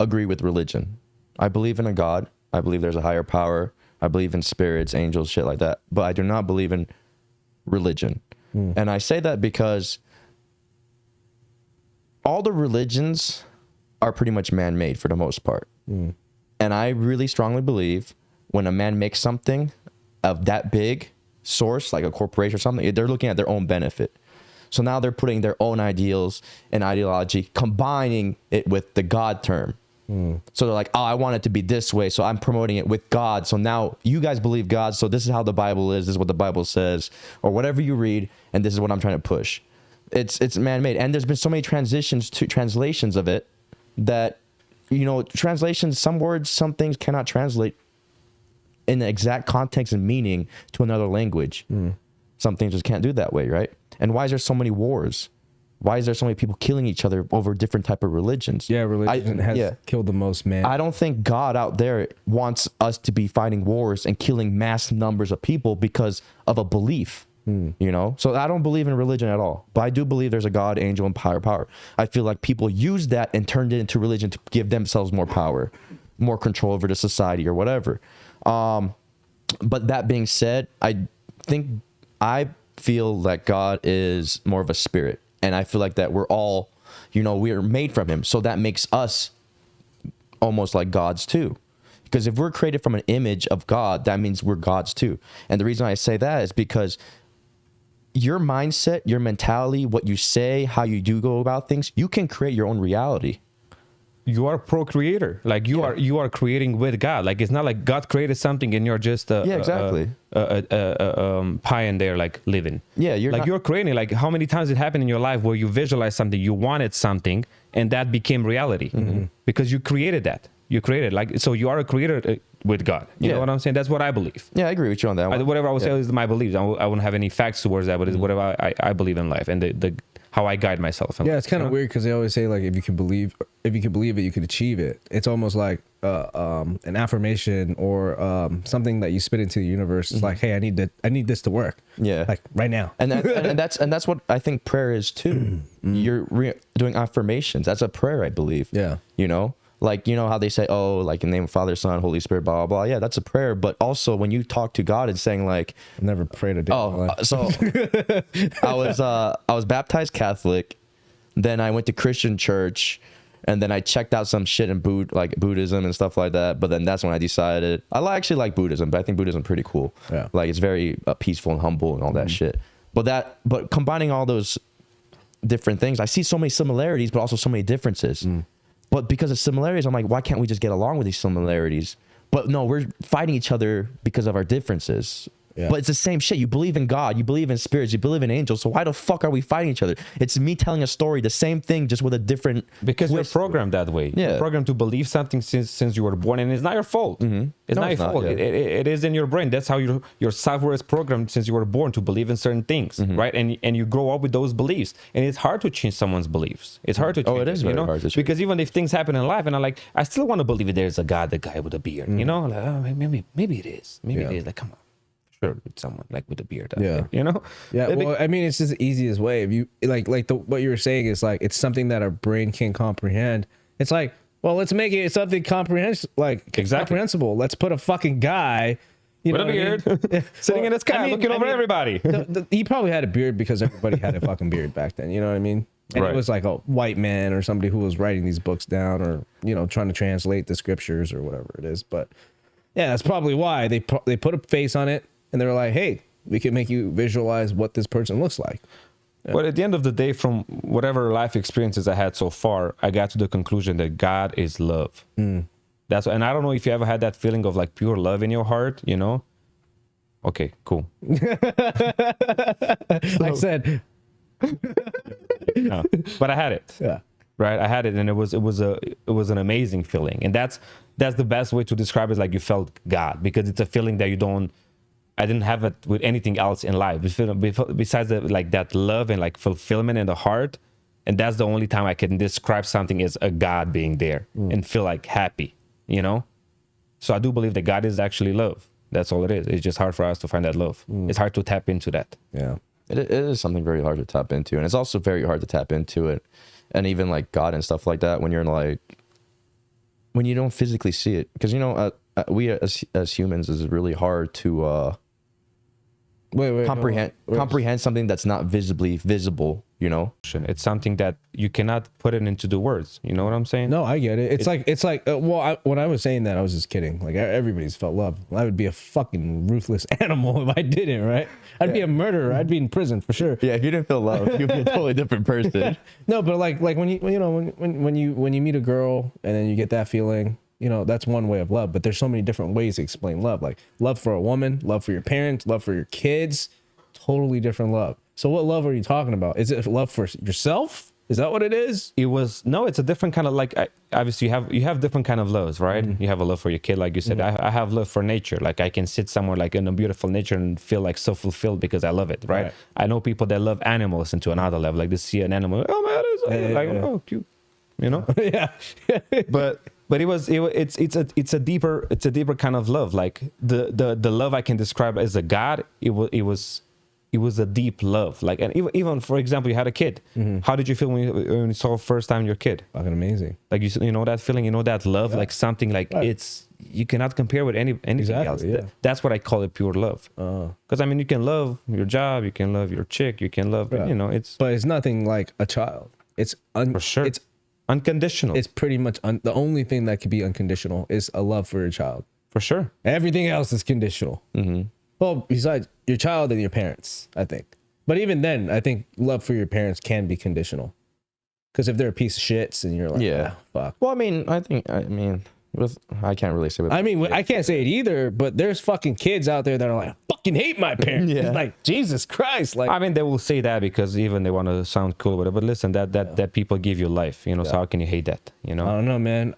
agree with religion. I believe in a God. I believe there's a higher power. I believe in spirits, angels, shit like that. But I do not believe in religion. And I say that because all the religions are pretty much man-made for the most part. And I really strongly believe when a man makes something of that big source, like a corporation or something, they're looking at their own benefit. So now they're putting their own ideals and ideology, combining it with the God term. So they're like, oh, I want it to be this way, so I'm promoting it with God. So now you guys believe God, so this is how the Bible is, this is what the Bible says, or whatever you read, and this is what I'm trying to push. It's man-made, and there's been so many translations of it that, you know, translations, some words, some things cannot translate in the exact context and meaning to another language. Some things just can't do that way, right? And why is there so many wars? Why is there so many people killing each other over different type of religions? Religion has killed the most man. I don't think God out there wants us to be fighting wars and killing mass numbers of people because of a belief. You know, so I don't believe in religion at all, but I do believe there's a God, angel, and higher power. I feel like people use that and turned it into religion to give themselves more power, more control over the society or whatever. But that being said, I feel that God is more of a spirit, and I feel like that we're all, you know, we're made from him. So that makes us almost like gods too. Because if we're created from an image of God, that means we're gods too. And the reason I say that is because your mindset, your mentality, what you say, how you do go about things, you can create your own reality. you are procreator. Like you are creating with God. Like it's not like God created something and you're just exactly pie in there like living. Yeah, you're creating. Like how many times it happened in your life where you visualized something, you wanted something, and that became reality because you created that. You created like so you are a creator with God. You know what I'm saying? That's what I believe. Yeah, I agree with you on that one. Whatever I would say is my beliefs. I wouldn't have any facts towards that, but it's whatever I believe in life and the how I guide myself. Yeah, it's kind of weird because they always say like if you can believe it, you can achieve it. It's almost like an affirmation or something that you spit into the universe. It's like, hey, I need this to work. Yeah, like right now. And that's what I think prayer is too. You're doing affirmations. That's a prayer, I believe. Yeah, you know. Like, you know how they say, oh, like in the name of Father, Son, Holy Spirit, blah, blah, blah. Yeah, that's a prayer. But also when you talk to God and saying like, I've never prayed a day. So I was baptized Catholic. Then I went to Christian church and then I checked out some shit in Buddhism and stuff like that. But then that's when I decided I actually like Buddhism, but I think Buddhism is pretty cool. Yeah. Like it's very peaceful and humble and all that shit. But combining all those different things, I see so many similarities, but also so many differences. But because of similarities, I'm like, why can't we just get along with these similarities? But no, we're fighting each other because of our differences. Yeah. But it's the same shit. You believe in God, you believe in spirits, you believe in angels. So why the fuck are we fighting each other? It's me telling a story, the same thing, just with a different. Because you're programmed that way. Yeah. You're programmed to believe something since you were born, and it's not your fault. It's not your fault. Yeah. It is in your brain. That's how your software is programmed since you were born to believe in certain things, right? And you grow up with those beliefs, and it's hard to change someone's beliefs. It's hard to change. Oh, it is very hard to change. Because even if things happen in life, and I still want to believe that there's a God, the guy with a beard. You know, like maybe it is. Maybe it is. Like, come on. Sure, with someone like with a beard. You know. Yeah. Well, I mean, it's just the easiest way. If you what you were saying is like it's something that our brain can comprehend. It's like, well, let's make it something comprehensible. Let's put a fucking guy, with a beard, sitting in the sky, looking over everybody. He probably had a beard because everybody had a fucking beard back then. You know what I mean? And it was like a white man or somebody who was writing these books down, or trying to translate the scriptures or whatever it is. But yeah, that's probably why they put a face on it. And they're like, hey, we can make you visualize what this person looks like. Yeah. But at the end of the day, from whatever life experiences I had so far, I got to the conclusion that God is love. And I don't know if you ever had that feeling of like pure love in your heart, you know? Okay, cool. I said, no, but I had it. Yeah. Right. I had it. And it was an amazing feeling. And that's the best way to describe it. Like you felt God, because it's a feeling that I didn't have it with anything else in life besides that love and like fulfillment in the heart. And that's the only time I can describe something as a God being there and feel like happy, you know? So I do believe that God is actually love. That's all it is. It's just hard for us to find that love. It's hard to tap into that. Yeah. It is something very hard to tap into. And it's also very hard to tap into it. And even like God and stuff like that, when you don't physically see it. Because, we as humans is really hard to comprehend something that's not visibly visible, It's something that you cannot put it into the words. You know what I'm saying? No, I get it. When I was saying that, I was just kidding. Like everybody's felt love. I would be a fucking ruthless animal if I didn't, right? I'd be a murderer. I'd be in prison for sure. Yeah, if you didn't feel love, you'd be a totally different person. No, but like when you meet a girl and then you get that feeling, that's one way of love, but there's so many different ways to explain love. Like love for a woman, love for your parents, love for your kids, totally different love. So what love are you talking about? Is it love for yourself? Is that what it is? It's a different kind of obviously you have different kind of loves, right? You have a love for your kid, like you said. I have love for nature. Like I can sit somewhere like in a beautiful nature and feel like so fulfilled because I love it, right? I know people that love animals into another level. Like they see an animal, oh man, oh cute, Yeah. But it's a deeper kind of love. Like the love I can describe as a God. It was a deep love. Like, and even for example, you had a kid. How did you feel when you saw first time your kid? Fucking amazing. Like you know that feeling, that love, like something like you cannot compare with anything else. Yeah. That's what I call it, pure love. Because you can love your job, you can love your chick, you can love but it's nothing like a child. It's for sure. It's unconditional. It's pretty much the only thing that could be unconditional is a love for a child. For sure. Everything else is conditional. Well, besides your child and your parents, I think. But even then, I think love for your parents can be conditional. Because if they're a piece of shits and you're like, Yeah. fuck. Well, I mean, I can't really say. I mean, I can't say it either, but there's fucking kids out there that are like, I fucking hate my parents. Yeah. It's like, Jesus Christ. Like, I mean, they will say that because even they want to sound cool with it. But listen, that people give you life, you know. So how can you hate that, you know? I don't know, man.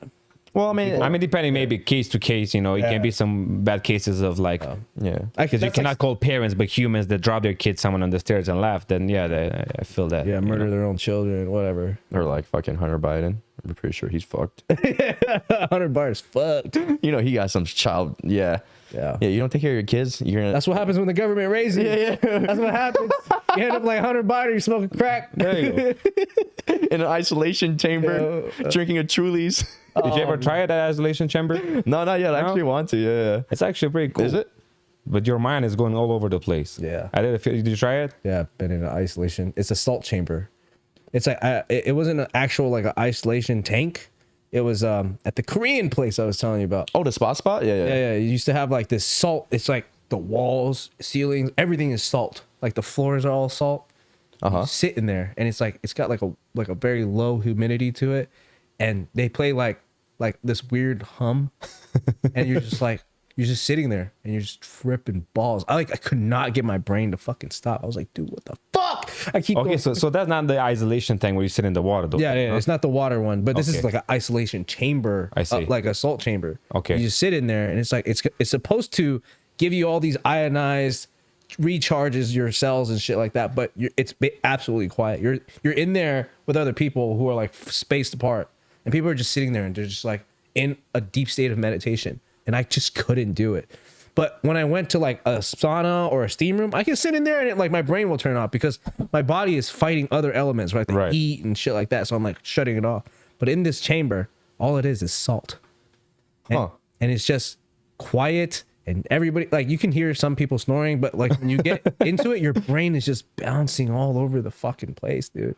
Well, I mean, Depending maybe case to case, you know, it can be some bad cases of like, yeah. because you cannot call parents, but humans that drop their kids someone on the stairs and laugh. Then I feel that. Yeah, murder their own children, whatever. Or like fucking Hunter Biden. I'm pretty sure he's fucked. 100 bars fucked. You know, he got some child. Yeah. Yeah. Yeah. You don't take care of your kids. You're gonna. That's what happens when the government raises you. Yeah. That's what happens. You end up like Hunter Biden, you're smoking crack. There you go. In an isolation chamber, drinking a Trulies. Did you ever try it at isolation chamber? No, not yet. I actually want to. Yeah. It's actually pretty cool. Is it? But your mind is going all over the place. Yeah. Did you try it? Yeah, been in an isolation. It's a salt chamber. It's like it wasn't an actual like an isolation tank. It was at the Korean place I was telling you about. Oh, the spot? Yeah. Yeah. It used to have like this salt. It's like the walls, ceilings, everything is salt. Like the floors are all salt. You sit in there, and it's like it's got like a very low humidity to it, and they play like this weird hum, and you're just sitting there, and you're just tripping balls. I could not get my brain to fucking stop. I was like, dude, what the fuck? I keep Okay, going. so that's not the isolation thing where you sit in the water, though. Yeah, huh? it's not the water one, but this is Okay. like an isolation chamber. I see. Like a salt chamber. Okay. You just sit in there, and it's like it's supposed to give you all these ionized recharges your cells and shit like that, but it's absolutely quiet. You're in there with other people who are like spaced apart, and people are just sitting there and they're just like in a deep state of meditation, and I just couldn't do it. But when I went to like a sauna or a steam room, I can sit in there and like my brain will turn off because my body is fighting other elements, right? The heat and shit like that. So I'm like shutting it off. But in this chamber, all it is salt. And it's just quiet, and everybody, like, you can hear some people snoring, but like when you get into it, your brain is just bouncing all over the fucking place, dude.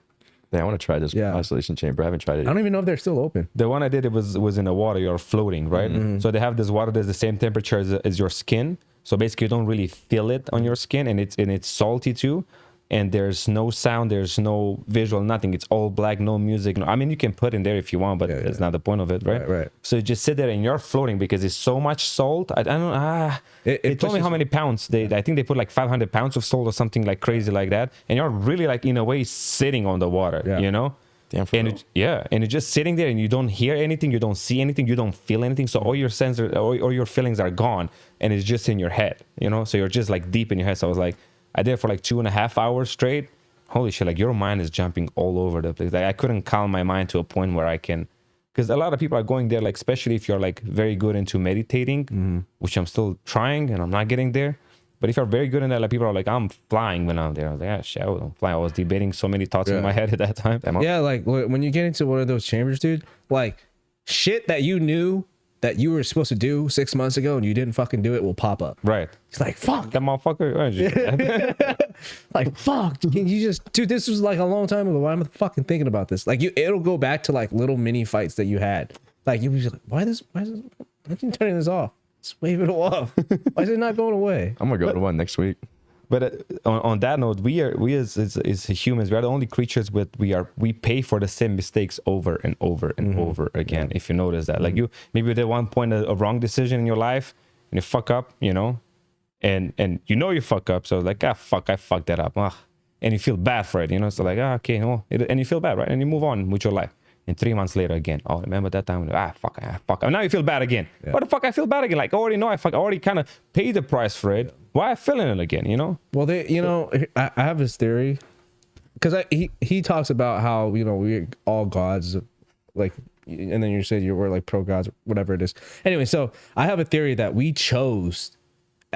Yeah, I want to try this isolation chamber. I haven't tried it. I don't even know if they're still open. The one I did, it was in the water. You're floating, right? So they have this water that's the same temperature as your skin. So basically, you don't really feel it on your skin, and it's salty too. And there's no sound, there's no visual, nothing. It's all black, no music. I mean, you can put in there if you want, but that's not the point of it, right? Right. So you just sit there and you're floating because it's so much salt. I don't know. It told me how many pounds. I think they put like 500 pounds of salt or something like crazy like that. And you're really like in a way sitting on the water, you know? Damn, and and you're just sitting there and you don't hear anything, you don't see anything, you don't feel anything. So all your senses, all your feelings are gone, and it's just in your head, you know? So you're just like deep in your head. So I was like, I did it for like 2.5 hours straight. Holy shit, like your mind is jumping all over the place. Like I couldn't calm my mind to a point where I can, because a lot of people are going there, like especially if you're like very good into meditating, which I'm still trying and I'm not getting there. But if you're very good in that, like people are like, I'm flying when I'm there. I was like, shit, I wasn't flying. I was debating so many thoughts in my head at that time. Yeah, like when you get into one of those chambers, dude, like shit that you knew that you were supposed to do 6 months ago and you didn't fucking do it will pop up. Right. It's like, fuck. That motherfucker. Like, fuck. Can you just, dude, this was like a long time ago. Why am I fucking thinking about this? Like, it'll go back to like little mini fights that you had. Like, you was like, why is I can turn this off? Just wave it off. Why is it not going away? I'm going to go to one next week. But on that note, we as humans, we are the only creatures we pay for the same mistakes over and over and over again. If you notice that, like you maybe at one point a wrong decision in your life and you fuck up, you know, and you fuck up, so like I fucked that up, and you feel bad for it, you know. So like okay, no, and you feel bad, right? And you move on with your life. And 3 months later again, oh, remember that time? Fuck. And now you feel bad again. Yeah. Why the fuck I feel bad again? Like I already know I already kind of paid the price for it. Why I feeling it again, you know? Well, I have this theory. Because he talks about how, you know, we're all gods, like, and then you said you were like pro gods, whatever it is. Anyway, so I have a theory that we chose,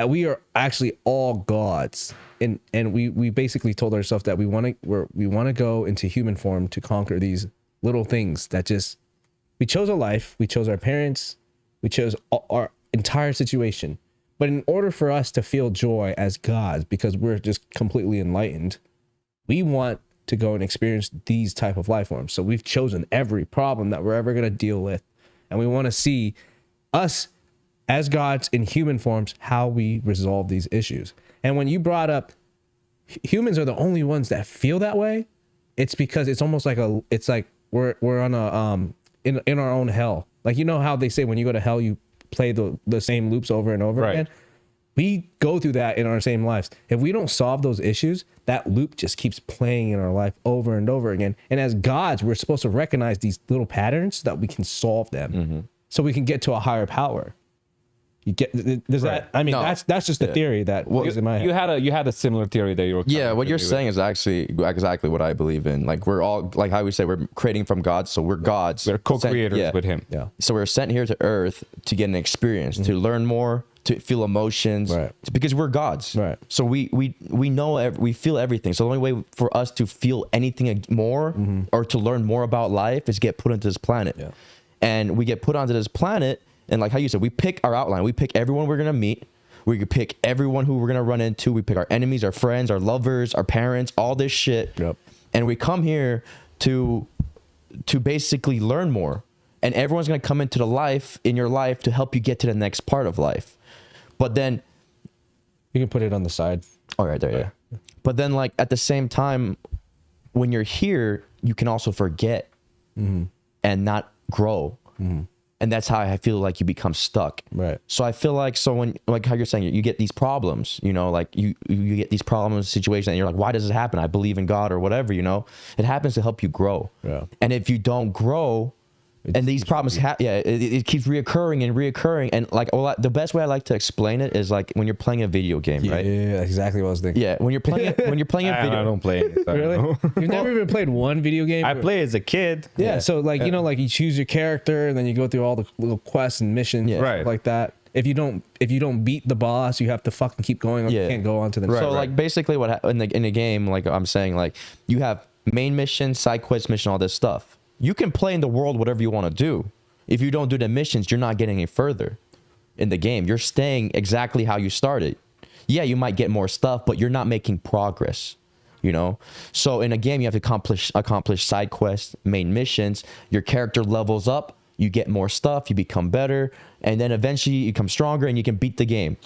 we are actually all gods. And we basically told ourselves that we want to go into human form to conquer these little things that we chose a life, we chose our parents, we chose our entire situation. But in order for us to feel joy as gods, because we're just completely enlightened, we want to go and experience these type of life forms. So we've chosen every problem that we're ever going to deal with. And we want to see us as gods in human forms, how we resolve these issues. And when you brought up humans are the only ones that feel that way, it's because it's almost like it's like we're on a in our own hell. Like, you know how they say when you go to hell you play the same loops over and over again. We go through that in our same lives. If we don't solve those issues, that loop just keeps playing in our life over and over again. And as gods, we're supposed to recognize these little patterns so that we can solve them, so we can get to a higher power. You get that? I mean, No. that's just the theory that was in my head. You had a similar theory that you were. Yeah, what you're saying is actually exactly what I believe in. Like, we're all, like how we say, we're creating from God, so we're gods. We're co-creators sent, with Him. Yeah. So we're sent here to Earth to get an experience, to learn more, to feel emotions, Right. because we're gods. Right. So we know, we feel everything. So the only way for us to feel anything more or to learn more about life is get put into this planet. Yeah. And we get put onto this planet, and like how you said, we pick our outline. We pick everyone we're gonna meet. We could pick everyone who we're gonna run into. We pick our enemies, our friends, our lovers, our parents, all this shit. Yep. And we come here to basically learn more. And everyone's gonna come into in your life to help you get to the next part of life. But then, You can put it on the side. all right, there, yeah. But then, like, at the same time, when you're here, you can also forget and not grow. And that's how I feel like you become stuck. Right. So I feel like, when, like how you're saying, you get these problems, you know, like you get these problems, situations, and you're like, why does this happen? I believe in God or whatever, you know. It happens to help you grow. Yeah. And if you don't grow, and these problems, it keeps reoccurring. And like, the best way I like to explain it is like when you're playing a video game, right? Yeah, that's exactly what I was thinking. Yeah, when you're playing a video. I don't play it. Really? You've never even played one video game? I play as a kid. Yeah, so like, you know, like you choose your character and then you go through all the little quests and missions, Yeah. Right. like that. If you don't beat the boss, you have to fucking keep going. Or Yeah. You can't go on to the next. So like basically what in the game, like I'm saying, like you have main mission, side quest mission, all this stuff. You can play in the world whatever you want to do. If you don't do the missions, you're not getting any further in the game. You're staying exactly how you started. Yeah, you might get more stuff, but you're not making progress, you know? So in a game, you have to accomplish side quests, main missions. Your character levels up. You get more stuff. You become better. And then eventually you become stronger and you can beat the game.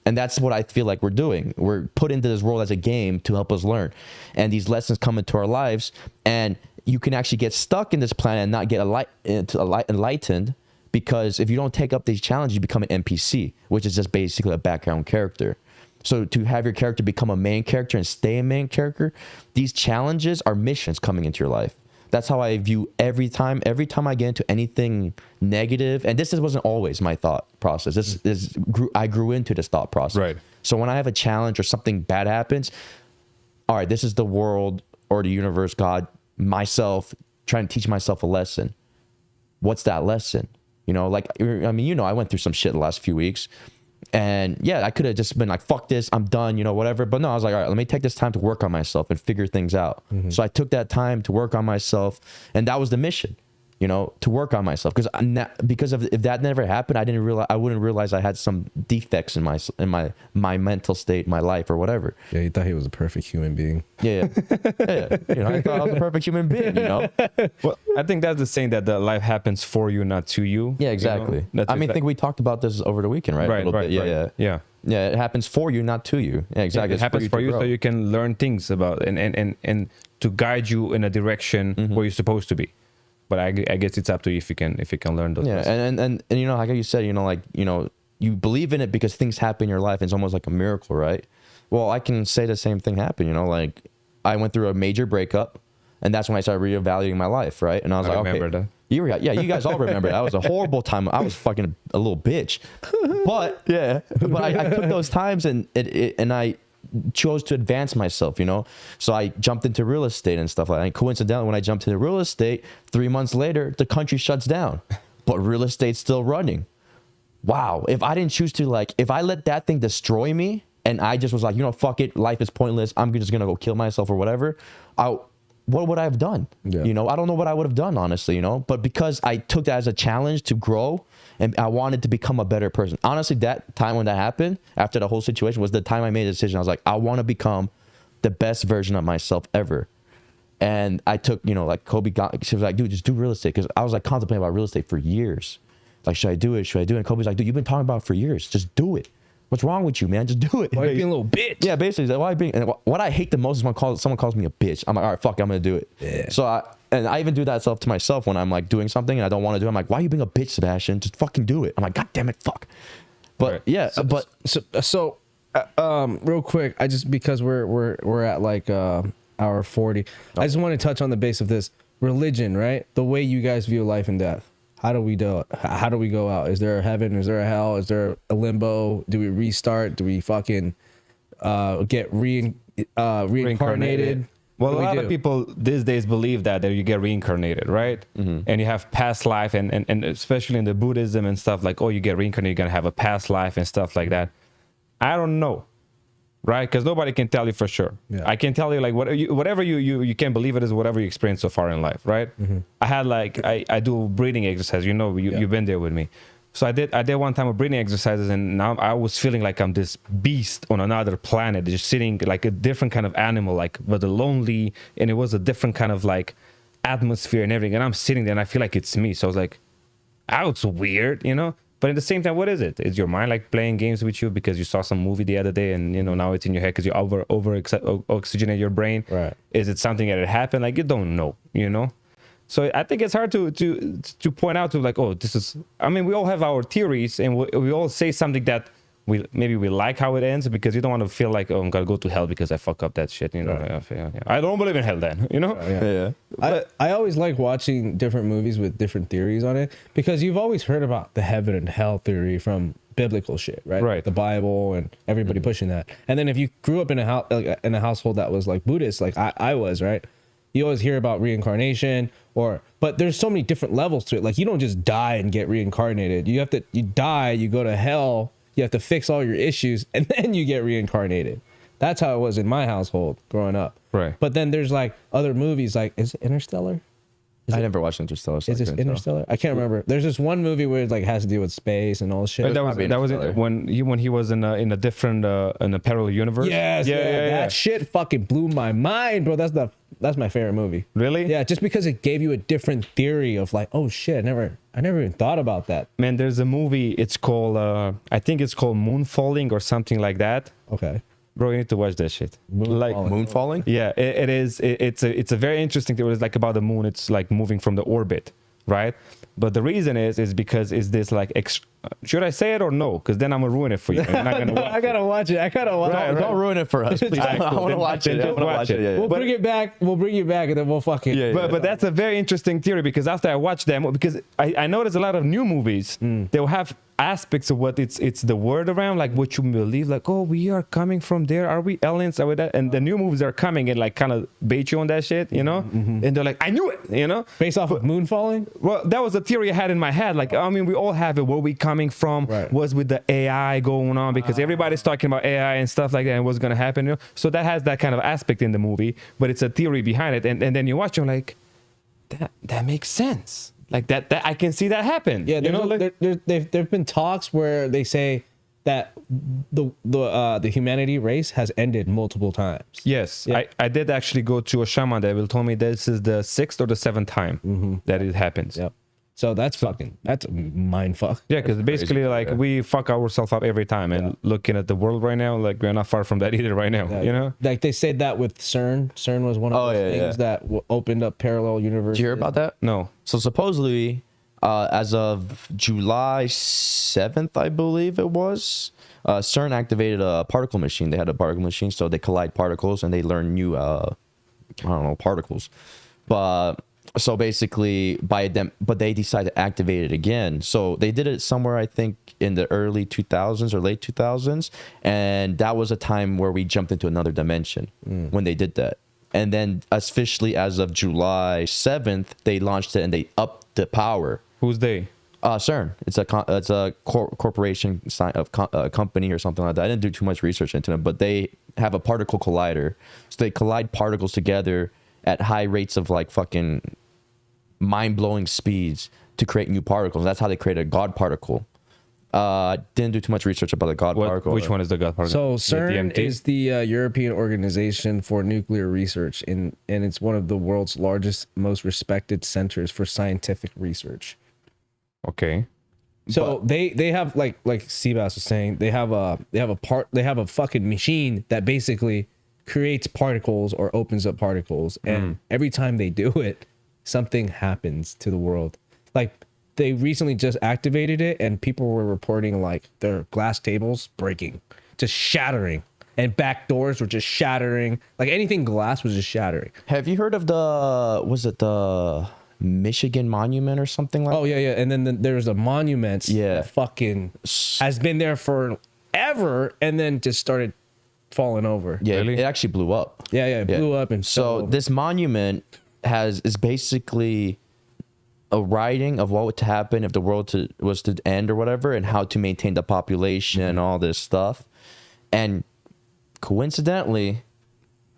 And that's what I feel like we're doing. We're put into this world as a game to help us learn. And these lessons come into our lives. And you can actually get stuck in this planet and not get enlightened, because if you don't take up these challenges, you become an NPC, which is just basically a background character. So to have your character become a main character and stay a main character, these challenges are missions coming into your life. That's how I view every time I get into anything negative. And this wasn't always my thought process. I grew into this thought process. Right. So when I have a challenge or something bad happens, all right, this is the world or the universe, God, myself trying to teach myself a lesson. What's that lesson? You know, like, I mean, you know, I went through some shit the last few weeks, and yeah, I could have just been like, fuck this, I'm done, you know, whatever. But no, I was like, all right, let me take this time to work on myself and figure things out. So I took that time to work on myself, and that was the mission, you know, to work on myself. Because if that never happened, I wouldn't realize I had some defects in my mental state, my life, or whatever. Yeah, you thought he was a perfect human being. Yeah. You know, I thought I was a perfect human being, you know. Well, I think that's the saying that the life happens for you, not to you. Yeah, exactly. You know? I think we talked about this over the weekend, right? Right, A little right, bit. right. Yeah. Yeah, it happens for you, not to you. Yeah, exactly. It happens for you to so grow. you can learn things about and to guide you in a direction where you're supposed to be. But I guess it's up to you if you can learn those. Yeah, lessons. and you know, like you said, you know, like, you know, you believe in it because things happen in your life. And it's almost like a miracle, right? Well, I can say the same thing happened. You know, like I went through a major breakup, and that's when I started reevaluating my life, right? And I was like, okay, remember that. you guys all remember that was a horrible time. I was fucking a little bitch, but I took those times and I chose to advance myself, you know. So I jumped into real estate and stuff like that. And coincidentally, when I jumped into real estate, 3 months later, the country shuts down, but real estate's still running. Wow. If I didn't choose to, like, if I let that thing destroy me and I just was like, you know, fuck it, life is pointless, I'm just gonna go kill myself or whatever, what would I have done? Yeah. You know, I don't know what I would have done, honestly, you know. But because I took that as a challenge to grow and I wanted to become a better person. Honestly, that time when that happened, after the whole situation, was the time I made a decision. I was like, I want to become the best version of myself ever. And I took, you know, like Coby she was like, dude, just do real estate. Because I was like contemplating about real estate for years. Like, should I do it? Should I do it? And Coby's like, dude, you've been talking about it for years. Just do it. What's wrong with you, man? Just do it. Why are you being a little bitch? Yeah, basically. Like, why being? And what I hate the most is when someone calls me a bitch. I'm like, all right, fuck it, I'm gonna do it. Yeah. So And I even do that self to myself when I'm like doing something and I don't want to do it. I'm like, why are you being a bitch, Sebastian? Just fucking do it. I'm like, God damn it, fuck. But Right. yeah, but real quick, I just because we're at like hour 40. I just want to touch on the base of this religion, right? The way you guys view life and death. How do we do it? How do we go out? Is there a heaven? Is there a hell? Is there a limbo? Do we restart? Do we fucking get reincarnated? Well, What a do lot we of do? people these days believe that you get reincarnated, right? And you have past life, and especially in the Buddhism and stuff, like, oh, you get reincarnated, you're gonna have a past life and stuff like that. I don't know, right? Because nobody can tell you for sure. Yeah. I can tell you like whatever you can believe it is whatever you experience so far in life, right? I had like I do breathing exercise. You know, you've been there with me. So I did one time of breathing exercises, and now I was feeling like I'm this beast on another planet, just sitting like a different kind of animal, like but lonely, and it was a different kind of like atmosphere and everything. And I'm sitting there, and I feel like it's me. So I was like, "Oh, it's weird," you know. But at the same time, what is it? Is your mind like playing games with you because you saw some movie the other day, and you know now it's in your head because you over oxygenate your brain? Right. Is it something that happened? Like you don't know, you know. So I think it's hard to point out to like, oh, this is. I mean, we all have our theories, and we all say something that we like how it ends because you don't want to feel like, oh, I'm gonna go to hell because I fuck up that shit. You know, Right. I don't believe in hell then. You know. yeah. I always like watching different movies with different theories on it because you've always heard about the heaven and hell theory from biblical shit, right? Right. The Bible and everybody pushing that. And then if you grew up in a household that was like Buddhist, like I was, right? You always hear about reincarnation but there's so many different levels to it. Like you don't just die and get reincarnated. You die, you go to hell, you have to fix all your issues, and then you get reincarnated. That's how it was in my household growing up. Right. But then there's like other movies, like is it Interstellar? I never watched Interstellar. So Is this I couldn't tell. Interstellar? I can't remember. There's this one movie where it like has to do with space and all this shit. And that was Interstellar. it when he was in a different in a parallel universe. Yes, that shit fucking blew my mind, bro. That's my favorite movie. Really? Yeah, just because it gave you a different theory of like, oh shit, I never even thought about that. Man, there's a movie. It's called I think it's called Moonfalling or something like that. Okay. Bro, you need to watch that shit. Like Moon falling? yeah, it is. It's a very interesting thing. It's like about the moon. It's like moving from the orbit, right? But the reason is because is this like should I say it or no? Because then I'm gonna ruin it for you. I'm not gonna watch I gotta watch it. Don't ruin it for us, please. I want to watch it. I want to watch it. Yeah, We'll bring it back. We'll bring you back, and then we'll fucking. Yeah. But that's a very interesting theory because after I watched them, because I noticed a lot of new movies, they'll have aspects of what it's the word around, like what you believe, like, oh, we are coming from there. Are we aliens? Are we that? And the new movies are coming and like kind of bait you on that shit, you know? And they're like, I knew it, you know? Based off of moon falling. Well, that was a theory I had in my head. Like, I mean, we all have it. Where we coming from? Right. Was with the AI going on because everybody's talking about AI and stuff like that and what's gonna happen. You know? So that has that kind of aspect in the movie, but it's a theory behind it. And then you watch, you're like, that makes sense. Like that I can see that happen. Yeah, you know, like, there've been talks where they say that the humanity race has ended multiple times. yes, Yeah. I did actually go to a shaman that will tell me this is the 6th or the 7th time that it happens. Yep. So that's a mind fuck. Yeah, because basically, like, we fuck ourselves up every time. And looking at the world right now, like, we're not far from that either right now, you know? Like they said that with CERN. CERN was one of those things that opened up parallel universes. Did you hear about that? No. So supposedly, as of July 7th, I believe it was, CERN activated a particle machine. They had a particle machine, so they collide particles and they learn new, particles. But so basically, but they decided to activate it again. So they did it somewhere, I think, in the early 2000s or late 2000s, and that was a time where we jumped into another dimension when they did that. And then officially, as of July 7th, they launched it and they upped the power. Who's they? CERN. It's a corporation of company or something like that. I didn't do too much research into them, but they have a particle collider. So they collide particles together at high rates of like fucking mind-blowing speeds to create new particles. That's how they created a God particle. Didn't do too much research about the God particle. Which one is the God particle? So CERN is the European Organization for Nuclear Research, and it's one of the world's largest, most respected centers for scientific research. Okay. So they have like Sebas was saying, they have a fucking machine that basically creates particles or opens up particles, and every time they do it, something happens to the world. Like they recently just activated it, and people were reporting like their glass tables breaking, just shattering, and back doors were just shattering. Like anything glass was just shattering. Have you heard of the Michigan Monument or something like? Oh yeah. And then there's a monument that fucking has been there forever, and then just started falling over. Yeah, Really? it actually blew up. Yeah, it blew up and fell so over. this monument is basically a writing of what would happen if the world was to end or whatever, and how to maintain the population and all this stuff. And coincidentally,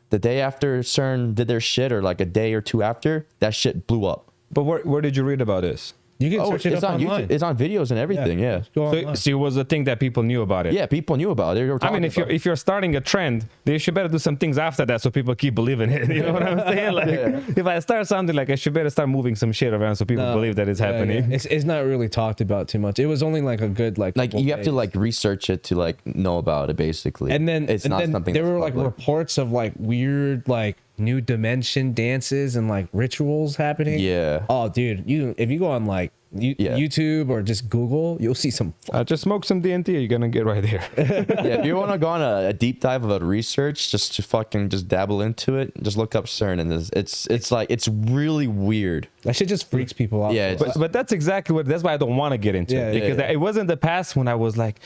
the day after CERN did their shit, or like a day or two after, that shit blew up. But where did you read about this? You can search it it's up on online. YouTube. It's on videos and everything. Yeah. Go online. So it was a thing that people knew about it. Yeah, people knew about it. They were I mean, talking about if you're starting a trend, they should better do some things after that so people keep believing it. You know what I'm saying? Like, if I start something, like I should better start moving some shit around so people believe that it's happening. Yeah. It's not really talked about too much. It was only like a good like you have to like research it to like know about it basically. and then it's and not then something there that's were like public. reports of like weird like new dimension dances and like rituals happening. Yeah. Oh, dude, if you go on like YouTube or just Google, you'll see some. Just smoke some DNT, you're gonna get right there. Yeah, if you want to go on a deep dive of a research, just to fucking just dabble into it, just look up CERN, and it's really weird. That shit just freaks people out. Yeah, But that's exactly that's why I don't want to get into it. Because it wasn't the past when I was like,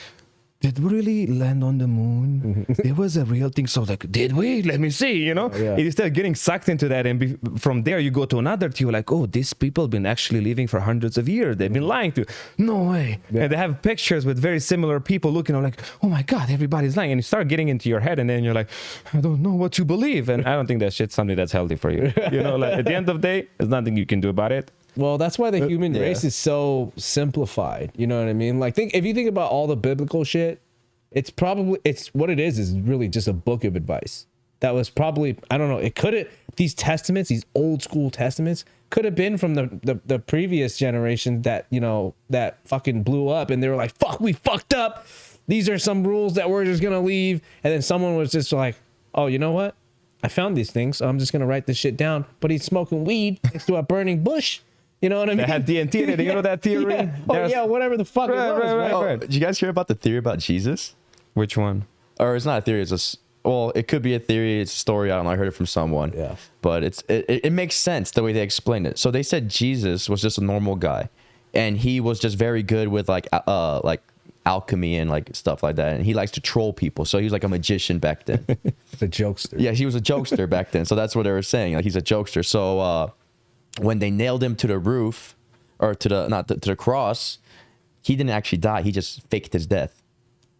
did we really land on the moon? It was a real thing. So like, did we? Let me see, you know? Yeah. Instead of getting sucked into that, and from there you go to another theory, like, oh, these people have been actually living for hundreds of years. They've been lying to you. No way. Yeah. And they have pictures with very similar people looking, I'm like, oh my God, everybody's lying. And you start getting into your head, and then you're like, I don't know what you believe. And I don't think that shit's something that's healthy for you. You know, like at the end of the day, there's nothing you can do about it. Well, that's why the human race is so simplified. You know what I mean? Like, if you think about all the biblical shit, it's what it is really just a book of advice. That was probably, I don't know, it could have, these testaments, these old school testaments, could have been from the previous generation that, you know, that fucking blew up, and they were like, fuck, we fucked up. These are some rules that we're just gonna leave. And then someone was just like, oh, you know what? I found these things, so I'm just gonna write this shit down. But he's smoking weed next to a burning bush. You know what I mean? They had DNT in it. You know that theory? Yeah. Oh, yeah, whatever the fuck it was. Right? Oh, did you guys hear about the theory about Jesus? Which one? Or it's not a theory. It could be a theory. It's a story. I don't know. I heard it from someone. Yeah. But it makes sense the way they explain it. So they said Jesus was just a normal guy, and he was just very good with like alchemy and like stuff like that. And he likes to troll people. So he was like a magician back then. It's a jokester. Yeah, he was a jokester back then. So that's what they were saying. Like he's a jokester. So when they nailed him to the roof, or to the cross, he didn't actually die. He just faked his death.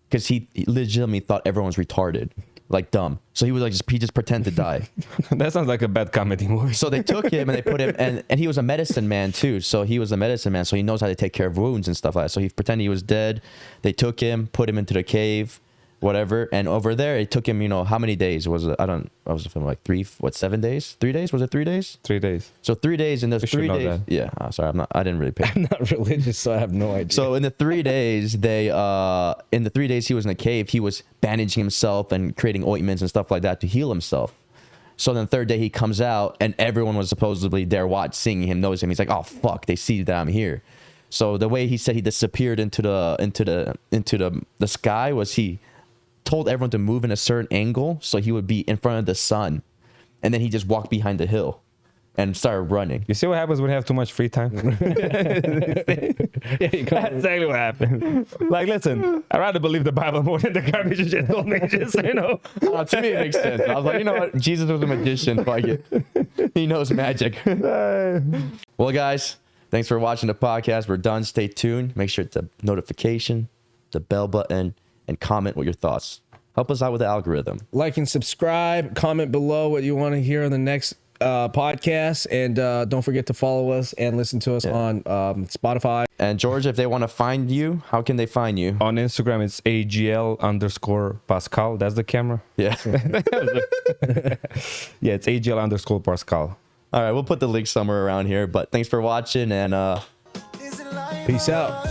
Because he legitimately thought everyone was retarded, like dumb. So he was like, he just pretended to die. That sounds like a bad comedy movie. So they took him and they put him, and he was a medicine man too. So he was a medicine man, so he knows how to take care of wounds and stuff like that. So he pretended he was dead. They took him, put him into the cave, whatever. And over there, it took him, you know, how many days was it? I was feeling like 7 days? 3 days? Was it 3 days? 3 days. So 3 days, and those You should 3 know days. that. Yeah, I didn't really pay. I'm not religious, so I have no idea. So in the 3 days, in the 3 days he was in the cave, he was bandaging himself and creating ointments and stuff like that to heal himself. So then the third day he comes out, and everyone was supposedly there seeing him, noticing him. He's like, oh fuck, they see that I'm here. So the way he said he disappeared into the sky was he told everyone to move in a certain angle so he would be in front of the sun, and then he just walked behind the hill and started running. You see what happens when you have too much free time? That's exactly what happened. Like, listen, I'd rather believe the Bible more than the garbage and shit don't make sense, you know? To me, it makes sense. I was like, you know what? Jesus was a magician. Fuck it. He knows magic. Well, guys, thanks for watching the podcast. We're done. Stay tuned. Make sure to notification, the bell button, and comment what your thoughts. Help us out with the algorithm. Like and subscribe. Comment below what you want to hear on the next podcast. And don't forget to follow us and listen to us on Spotify. And George, if they want to find you, how can they find you? On Instagram, it's AGL_Pascal. That's the camera. Yeah. Yeah, it's AGL_Pascal. All right, we'll put the link somewhere around here. But thanks for watching, and Peace out.